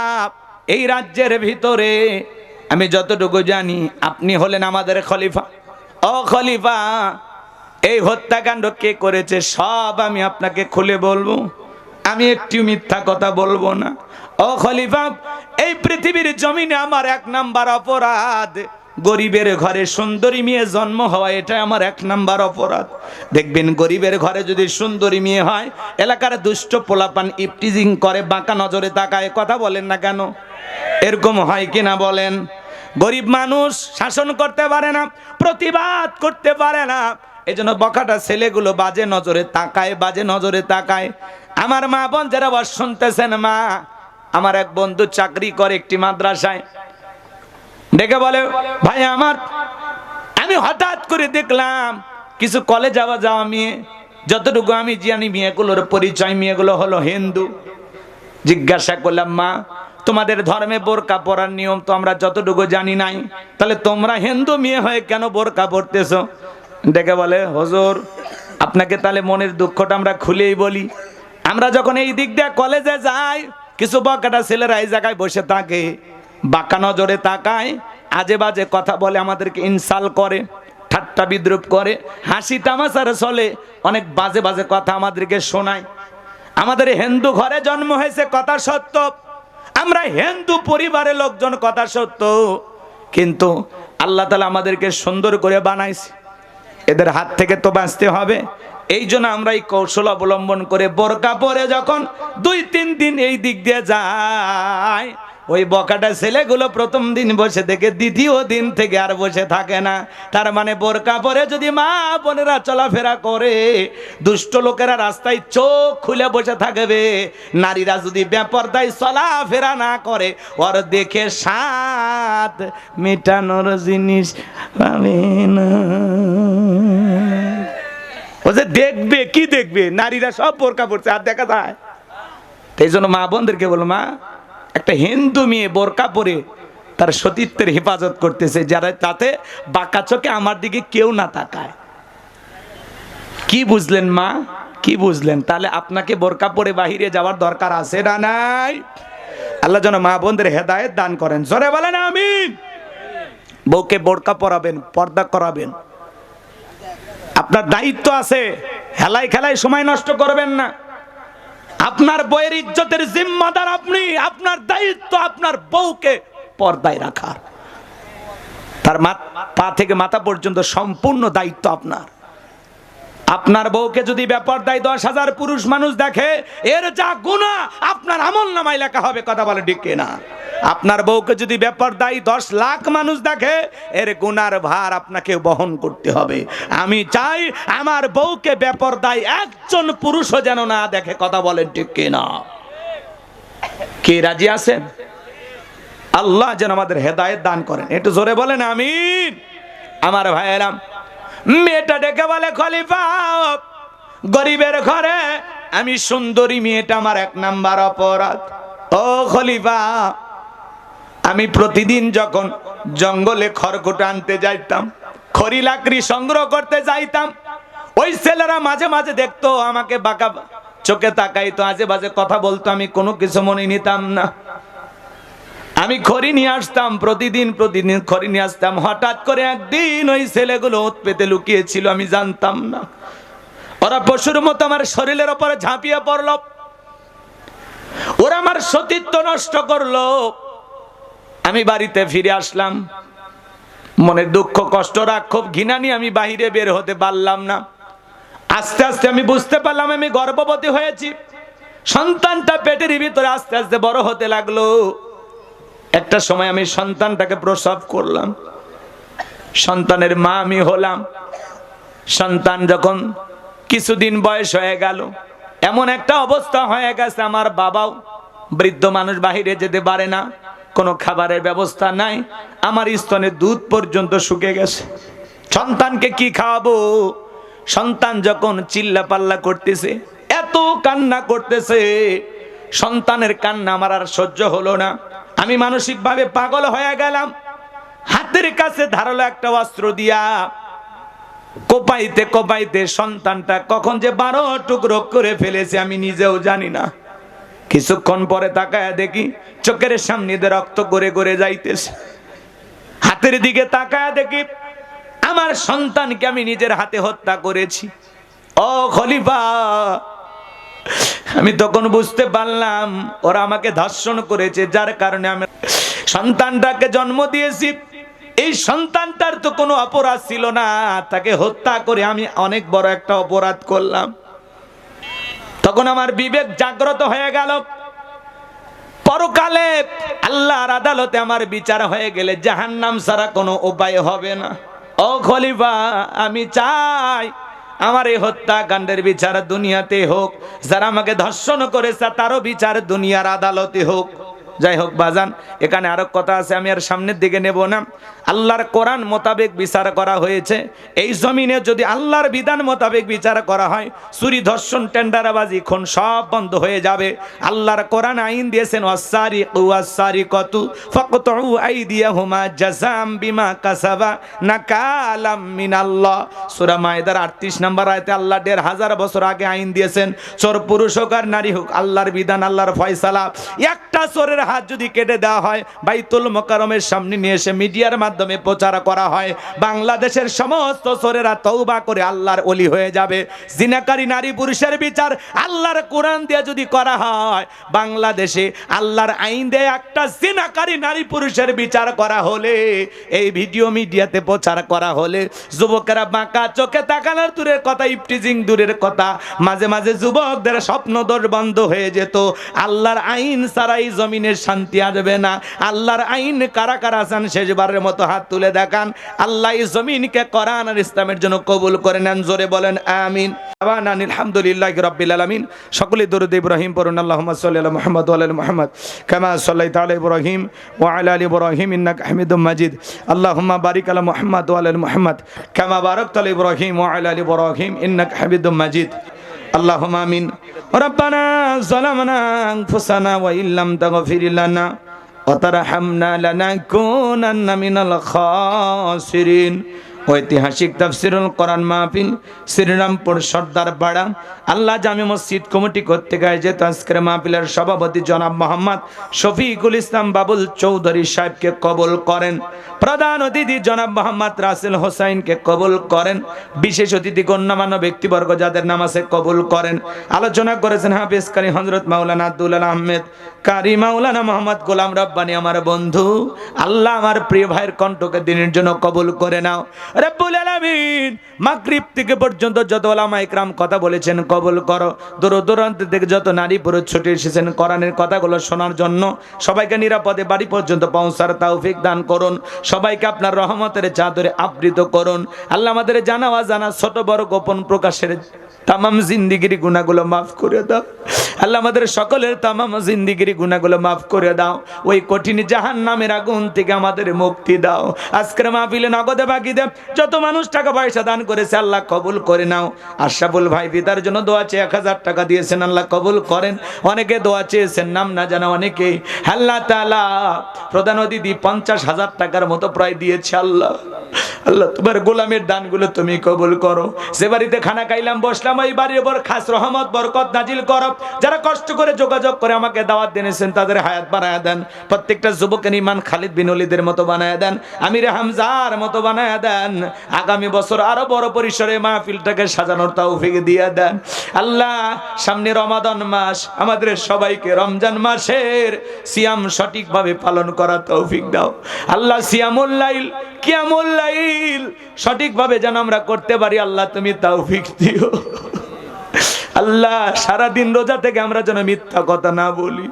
এই রাজ্যের ভিতরে আমি যতটুকু জানি আপনি হলেন আমাদের খলিফা। ও খলিফা, এই হত্যাকাণ্ড কে করেছে সব আমি আপনাকে খুলে বলবো, আমি একটু মিথ্যা কথা বলবো না। ও খলিফা, এই পৃথিবীর জমিনে আমার 1 নাম্বার অপরাধ, গরিবের ঘরে সুন্দরী মেয়ে জন্ম হওয়া, এটা আমার 1 নাম্বার অপরাধ। দেখবেন গরিবের ঘরে যদি সুন্দরী মেয়ে হয়, এলাকার দুষ্ট পোলাপান ইপটিজিং করে, বাঁকা নজরে তাকায়, কথা বলেন না কেন? এরকম হয় কিনা বলেন? গরিব মানুষ শাসন করতে পারে না, প্রতিবাদ করতে পারে না, এজন্য বখাটা ছেলেগুলো বাজে নজরে তাকায়, বাজে নজরে তাকায়। আমার মা বোন যারা বস শুনতেছেন, মা, আমার এক বন্ধু চাকরি করে একটি মাদ্রাসায়, ডেকে বলে, ভাই আমার, আমি হঠাৎ করে দেখলাম কিছু কলেজ যাওয়া মেয়ে, যতটুকু আমি জানি মেয়েগুলোর পরিচয়, মেয়েগুলো হলো হিন্দু। জিজ্ঞাসা করলাম, মা, তোমাদের ধর্মে বোরকা পরার নিয়ম তো আমরা যতটুকু জানি নাই, তাহলে তোমরা হিন্দু মেয়ে হয়ে কেন বোরকা পরতেছো? ডেকে বলে, হুজুর, আপনাকে তাহলে মনের দুঃখটা আমরা খুলেই বলি। আমরা যখন এই দিক দিয়ে কলেজে যাই, কিছু বকাটা ছেলেরা এই জায়গায় বসে থাকে, বাঁকা নজরে তাকায়, আজে বাজে কথা বলে, আমাদেরকে ইনসাল করে, ঠাট্টা বিদ্রুপ করে, হাসি তামাশার চলে, অনেক বাজে বাজে কথা আমাদেরকে শোনায়। আমাদের হিন্দু ঘরে জন্ম হয়েছে, কথা সত্য, আমরা হিন্দু পরিবারের লোকজন, কথা সত্য, কিন্তু আল্লাহ তাআলা আমাদেরকে সুন্দর করে বানাইছে, এদের হাত থেকে তো বাঁচতে হবে। এই জন্য আমরা এই কৌশল অবলম্বন করে বোরকা পরে যখন 2-3 দিন এই দিক দিয়ে যায়, ওই বকাটা ছেলেগুলো প্রথম দিন বসে থেকে দ্বিতীয় দিন থেকে আর বসে থাকে না। তার মানে বোরকা পরে যদি মা বোনেরা চলাফেরা করে, দুষ্ট লোকেরা রাস্তায় চোখ খুলে বসে থাকবে, নারীরা যদি বেপরদায় চলাফেরা না করে, ওর দেখে স্বাদ মেটানোর জিনিস পাবে না। ও যে দেখবে, কি দেখবে? নারীরা সব বোরকা পরছে আর দেখা যায়। এই জন্য মা বোনদেরকে বলো, মা, একটা হিন্দু মেয়ে বোরকা পরে তার সতীত্বের হেফাজত করতেছে, যারা তাতে বাঁকা চোখে আমার দিকে কেউ না তাকায়। কি বুঝলেন মা? কি বুঝলেন? তাহলে আপনাকে বোরকা পরে বাহিরে যাওয়ার দরকার আছে না নাই? আল্লাহ যেন মা বোনদের হেদায়েত দান করেন, জোরে বলেন আমিন। বউকে বোরকা পরাবেন, পর্দা করাবেন, আপনার দায়িত্ব আছে। হেলাই খেলায় সময় নষ্ট করবেন না। আপনার বউয়ের ইজ্জতের জিম্মাদার আপনি, আপনার দায়িত্ব আপনার বউকে পর্দায় রাখার, তার পা থেকে মাথা পর্যন্ত সম্পূর্ণ দায়িত্ব আপনার। আপনার বউকে যদি বেপরদায় 10,000 পুরুষ মানুষ দেখে, এর যা গুনাহ আপনার আমলনামায় লেখা হবে, কথা বলে ঠিক কিনা? আপনার বউকে যদি বেপরদায় 10 লাখ মানুষ দেখে, এর গুনার ভার আপনাকে বহন করতে হবে। আমি চাই আমার বউকে বেপরদায় একজন পুরুষও যেন না দেখে, কথা বলেন ঠিক কিনা? কে রাজি আছেন? আল্লাহ যেন আমাদের হেদায়েত দান করেন, একটু জোরে বলেন আমিন। আমার ভাইয়েরা, মেয়েটা ডেকে বলে, খলিফা, গরিবের ঘরে আমি সুন্দরী মেয়েটা আমার 1 নাম্বার অপরাধ। ও খলিফা, আমি প্রতিদিন যখন জঙ্গলে খড়কুট আনতে যাইতাম, খড়ি লাকড়ি সংগ্রহ করতে যাইতাম, ওই ছেলেরা মাঝে মাঝে দেখতো আমাকে, বাঁকা চোখে তাকাইতো, আজে বাজে কথা বলতো, আমি কোনো কিছু মনে নিতাম না। আমি খড়ি নিয়ে আসতাম, প্রতিদিন খড়ি নিয়ে আসতাম। হঠাৎ করে একদিন ওই ছেলেগুলো ওত পেতে লুকিয়েছিল, আমি জানতাম না। ওরা পশুর মতো আমার শরীরের উপরে ঝাঁপিয়ে পড়লো, ওরা আমার সতীত্ব নষ্ট করলো। আমি বাড়িতে ফিরে আসলাম, মনে দুঃখ, কষ্ট, রাগ, ক্ষোভ, ঘৃণা নিয়ে আমি বাহিরে বের হতে পারলাম না। আস্তে আস্তে আমি বুঝতে পারলাম আমি গর্ভবতী হয়েছি। সন্তানটা পেটের ভিতরে আস্তে আস্তে বড় হতে লাগলো। একটা সময় আমি সন্তানটাকে প্রসব করলাম, সন্তানের মা আমি হলাম। সন্তান যখন কিছুদিন বয়স হয়ে গেল, এমন একটা অবস্থা হয়ে গেছে, আমার বাবাও বৃদ্ধ মানুষ, বাহিরে যেতে পারে না, কোনো খাবারের ব্যবস্থা নাই, আমার স্তনে দুধ পর্যন্ত শুকিয়ে গেছে। সন্তানকে কি খাওয়াবো? সন্তান যখন চিল্লা পাল্লা করতেছে, এত কান্না করতেছে, সন্তানের কান্না আমার আর সহ্য হলো না। আমি মানসিকভাবে পাগল হয়ে গেলাম। হাতের কাছে ধারালো একটা অস্ত্র দিয়া কোপাইতে কোপাইতে সন্তানটা কখন যে 12 টুকরো করে ফেলেছে আমি নিজেও জানি না। কিছুক্ষণ পরে তাকায় দেখি চোখের সামনে দিয়ে রক্ত গড়ে গড়ে যাইতেছে। হাতের দিকে তাকায় দেখি আমার সন্তানকে আমি নিজের হাতে হত্যা করেছি। ও খলিফা, আমি তখন বুঝতে পারলাম ওরা আমাকে ধর্ষণ করেছে, যার কারণে আমি সন্তানটাকে জন্ম দিয়েছি। এই সন্তানটার তো কোনো অপরাধ ছিল না, তাকে হত্যা করে আমি অনেক বড় একটা অপরাধ করলাম। তখন আমার বিবেক জাগ্রত হয়ে গেল। পরকালে আল্লাহর আদালতে আমার বিচার হয়ে গেলে জাহান্নাম ছাড়া কোনো উপায় হবে না। ও খলিফা, আমি চাই আমার এই হত্যাকাণ্ডের বিচার দুনিয়াতে হোক, যারা আমাকে ধর্ষণ করেছে তারও বিচার দুনিয়ার আদালতে হোক। যাই হোক বাজান, এখানে আরো কথা আছে, আমি আর সামনের দিকে নেব না। আল্লাহর কোরআন মোতাবেক বিচার করা হয়েছে। এই জমিনে যদি আল্লাহর বিধান মোতাবেক বিচার করা হয়, চুরি, ধর্ষণ, টেন্ডারবাজি, খুন সব বন্ধ হয়ে যাবে। আল্লাহর কোরআন আইন দিয়েছেন, ওয়াসসারিকু ওয়াসসারিকাতু ফাকতুউ আইদিয়াহুমা জাযাম বিমা কাসাবা নাকালাম মিনাল্লাহ। সূরা মায়েদার 38 নম্বর আয়াতে আল্লাহ 1500 বছর আগে আইন দিয়েছেন, চোর পুরুষ হোক আর নারী হোক, আল্লাহর বিধান, আল্লাহর ফয়সালা। একটা চোরের হাত যদি কেটে দেওয়া হয়, বাইতুল মোকাররমের সামনে নিয়ে এসে মিডিয়ার মাধ্যমে প্রচার করা হয়, বাংলাদেশের সমস্ত চোরেরা তওবা করে আল্লাহর ওলি হয়ে যাবে। জিনাকারী নারী পুরুষের বিচার আল্লাহর কোরআন দিয়ে যদি করা হয়, বাংলাদেশে আল্লাহর আইন দিয়ে একটা জিনাকারী নারী পুরুষের বিচার করা হলে, এই ভিডিও মিডিয়াতে প্রচার করা হলে, যুবকেরা বাঁকা চোখে তাকানোর দূরের কথা, ইফটিজিং দূরের কথা, মাঝে মাঝে যুবকদের স্বপ্নদোষ বন্ধ হয়ে যেত। আল্লাহর আইন ছাড়াই জমিনের শান্তি আসবে না। আল্লাহর আইন কারা কারা আছেন শেষবারের মতো হাত তুলে দেখান। আল্লাহ এই জমিনকে কোরআন আর ইসলামের জন্য কবুল করে নেন, জোরে বলেন আমিন। আলহামদুলিল্লাহি রাব্বিল আলামিন। সকলে দরুদ ইব্রাহিম পড়ুন। আল্লাহুম্মা সাল্লি আলা মুহাম্মদ ওয়া আলা মুহাম্মদ কামা সাল্লাইতা আলা ইব্রাহিম ওয়া আলা আলি ইব্রাহিম ইন্নাকা হামিদুম মাজিদ। আল্লাহুম্মা বারিক আলা মুহাম্মদ ওয়া আলা মুহাম্মদ কামা বারাকতা আলা ইব্রাহিম ওয়া আলা আলি ইব্রাহিম ইন্নাকা হামিদুম মাজিদ। আল্লাহুম্মা আমিন। রব্বানা যালামনা আনফুসানা ওয়া ইল্লাম তাগফির লানা ওয়া তারহামনা লানাকুনান্না মিনাল খাসিরিন। ঐতিহাসিক তাফসিরুল কোরআন মাহফিল শ্রীরামপুর সর্দার পাড়া আল্লাহ জামে মসজিদ কমিটি কর্তৃক আয়োজিত আজকের মাহফিলের সভাপতি জনাব মোহাম্মদ শফিকুল ইসলাম বাবুল চৌধুরী সাহেবকে কবুল করেন। প্রধান অতিথি জনাব মোহাম্মদ রাসেল হোসাইনকে কবুল করেন। বিশেষ অতিথি গণ্যমান্য ব্যক্তিবর্গ যাদের নাম আছে কবুল করেন। আলোচনা করেছেন হাফেজ কারি হযরত মাওলানা আব্দুল আহমেদ কারি, মাওলানা মোহাম্মদ গোলাম রব্বানী আমার বন্ধু। আল্লাহ আমার প্রিয় ভাইয়ের কণ্ঠকে দিনের জন্য কবুল করে নাও রব্বুল আলামিন। মাগরিব থেকে পর্যন্ত যত উলামা ইকরাম কথা বলেছেন কবুল করো। দূর দূরান্ত থেকে যত নারী পুরুষ ছুটে এসেছেন কোরআনের কথাগুলো শোনার জন্য, সবাইকে নিরাপদে বাড়ি পর্যন্ত পৌঁছার তৌফিক দান করুন। সবাইকে আপনার রহমতের চাদরে আবৃত করুন। আল্লাহ আমাদের জানা অজানা ছোট বড় গোপন প্রকাশের তামাম জিন্দিগির গুনাহগুলো মাফ করে দাও। আল্লাহ আমাদের সকলের তামাম জিন্দিগির গুনাহগুলো মাফ করে দাও। ওই কঠিন জাহান্নামের আগুন থেকে আমাদের মুক্তি দাও। আজকের মাহফিলে নগদে বাকি দেব যত মানুষ টাকা পয়সা দান করেছে আল্লাহ কবুল করে নাও। আশরাফুল ভাই পিতার জন্য দোয়া চেয়ে 1000 টাকা দিয়েছেন, আল্লাহ কবুল করেন। অনেকে দোয়া চেয়েছেন নাম না জানা অনেকেই, আল্লাহ তাআলা প্রধান অতিথি 50,000 টাকার মতো প্রায় দিয়েছে। আল্লাহ আল্লাহ তোমার গোলামের দানগুলো তুমি কবুল করো। যে বাড়িতে খানা খাইলাম বসলাম, ওই বাড়ির উপর খাস রহমত বরকত নাজিল করো। যারা কষ্ট করে যোগাযোগ করে আমাকে দাওয়াত দিয়েছেন তাদের হায়াত বাড়ায় দেন। প্রত্যেকটা যুবকের ঈমান খালিদ বিন ওলীদের মতো বানায় দেন, আমিরে হামজার মতো বানায় দেন। আগামী বছর আরো বড় পরিসরে মাহফিলটাকে সাজানোর তৌফিক দিয়ে দেন। আল্লাহ সামনে রমাদান মাস, আমাদের সবাইকে রমজান মাসের সিয়াম সঠিকভাবে পালন করার তৌফিক দাও। আল্লাহ সিয়ামুল লাইল, কিয়ামুল লাইল সঠিকভাবে যেন আমরা করতে পারি, আল্লাহ তুমি তৌফিক দিও। আল্লাহ সারা দিন রোজা থেকে আমরা যেন মিথ্যা কথা না বলি।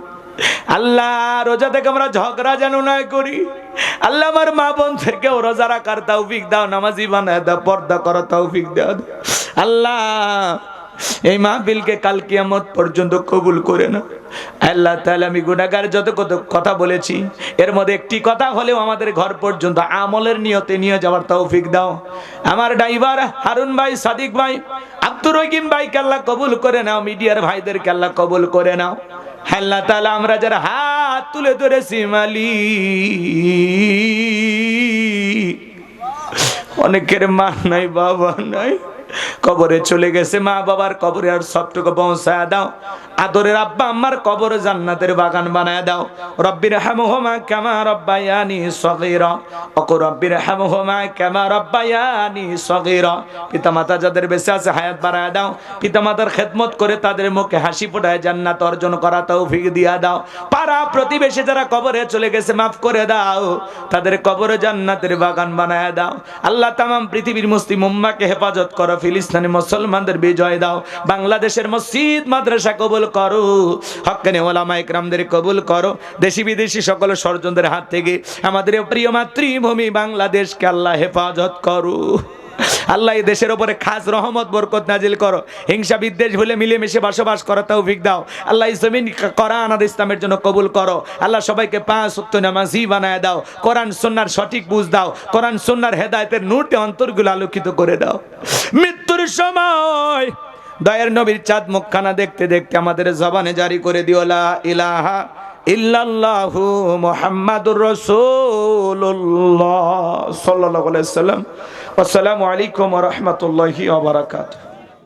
আল্লাহ রোজা থেকে আমরা ঝগড়া যেন না করি। আল্লাহ আমার মা বোন থেকেও রোজা রাখার তৌফিক দাও, নামাজি বানায় দাও, পর্দা করার তৌফিক দাও। আল্লাহ এই মাহফিলকে কাল কিয়ামত পর্যন্ত কবুল করে না। আল্লাহ তাআলা আমি গুনাহগার যত কত কথা বলেছি এর মধ্যে একটি কথা হলেও আমাদের ঘর পর্যন্ত আমলের নিয়তে নিয়ে যাওয়ার তৌফিক দাও। আমার ড্রাইভার হারুন ভাই, সাদিক ভাই, আব্দুর রহিম ভাইকে আল্লাহ কবুল করে নাও, মিডিয়ার ভাইদেরকে আল্লাহ কবুল করে নাও। আল্লাহ তাআলা আমরা যারা হাত তুলে ধরেছি মালিক, অনেকের মা নাই বাবা নাই, কবরে চলে গেছে, মা বাবার কবরে আর সবটুকু পৌঁছায় দাও। আদরের আব্বা আম্মার কবর জান্নাতের বাগান বানায় দাও। রব্বির হামহুমা কামা রব্বায়ানি সগীরা, ওয়া রব্বির হামহুমা কামা রব্বায়ানি সগীরা। পিতামাতা যাদের বেঁচে আছে হায়াত বাড়ায় দাও, পিতামাতার খেদমত করে তাদের মুখে হাসি ফোটায় জান্নাত অর্জন করা তৌফিক দিয়া দাও। পাড়া প্রতিবেশী যারা কবরে চলে গেছে মাফ করে দাও, তাদের কবরে জান্নাতের বাগান বানায় দাও। আল্লাহ তামাম পৃথিবীর মুসলিম উম্মাহকে হেফাজত করো, ফিলিস্তিনি মুসলমানদের বিজয় দাও, বাংলাদেশের মসজিদ মাদ্রাসা কবুল করো, হক্কানি ওলামা ইকরামদের কবুল করো, দেশি বিদেশি সকল ষড়যন্ত্রের হাত থেকে আমাদের প্রিয় মাতৃভূমি বাংলাদেশকে আল্লাহ হেফাজত করো। আল্লাহ এই দেশের উপরে খাস রহমত বরকত নাজিল করো, হিংসা বিদ্বেষ ভুলে মিলেমিশে বসবাস করার তৌফিক দাও। আল্লাহ এই জমিন কোরআন আর ইসলামের জন্য কবুল করো। আল্লাহ সবাইকে 5 ওয়াক্ত নামাজি বানায় দাও, কোরআন সুন্নাহর সঠিক বুঝ দাও, কোরআন সুন্নাহর হেদায়েতের নূরতে অন্তরগুলো আলোকিত করে দাও। মৃত্যুর সময় দয়ার নবীর চাঁদ মুখখানা দেখতে দেখতে আমাদের জবানে জারি করে দিও লা ইলাহা ইল্লাল্লাহু মুহাম্মাদুর রাসূলুল্লাহ সাল্লাল্লাহু আলাইহি ওয়াসাল্লাম। আসসালামু আলাইকুম ওয়া রাহমাতুল্লাহি ওয়া বারাকাতুহু।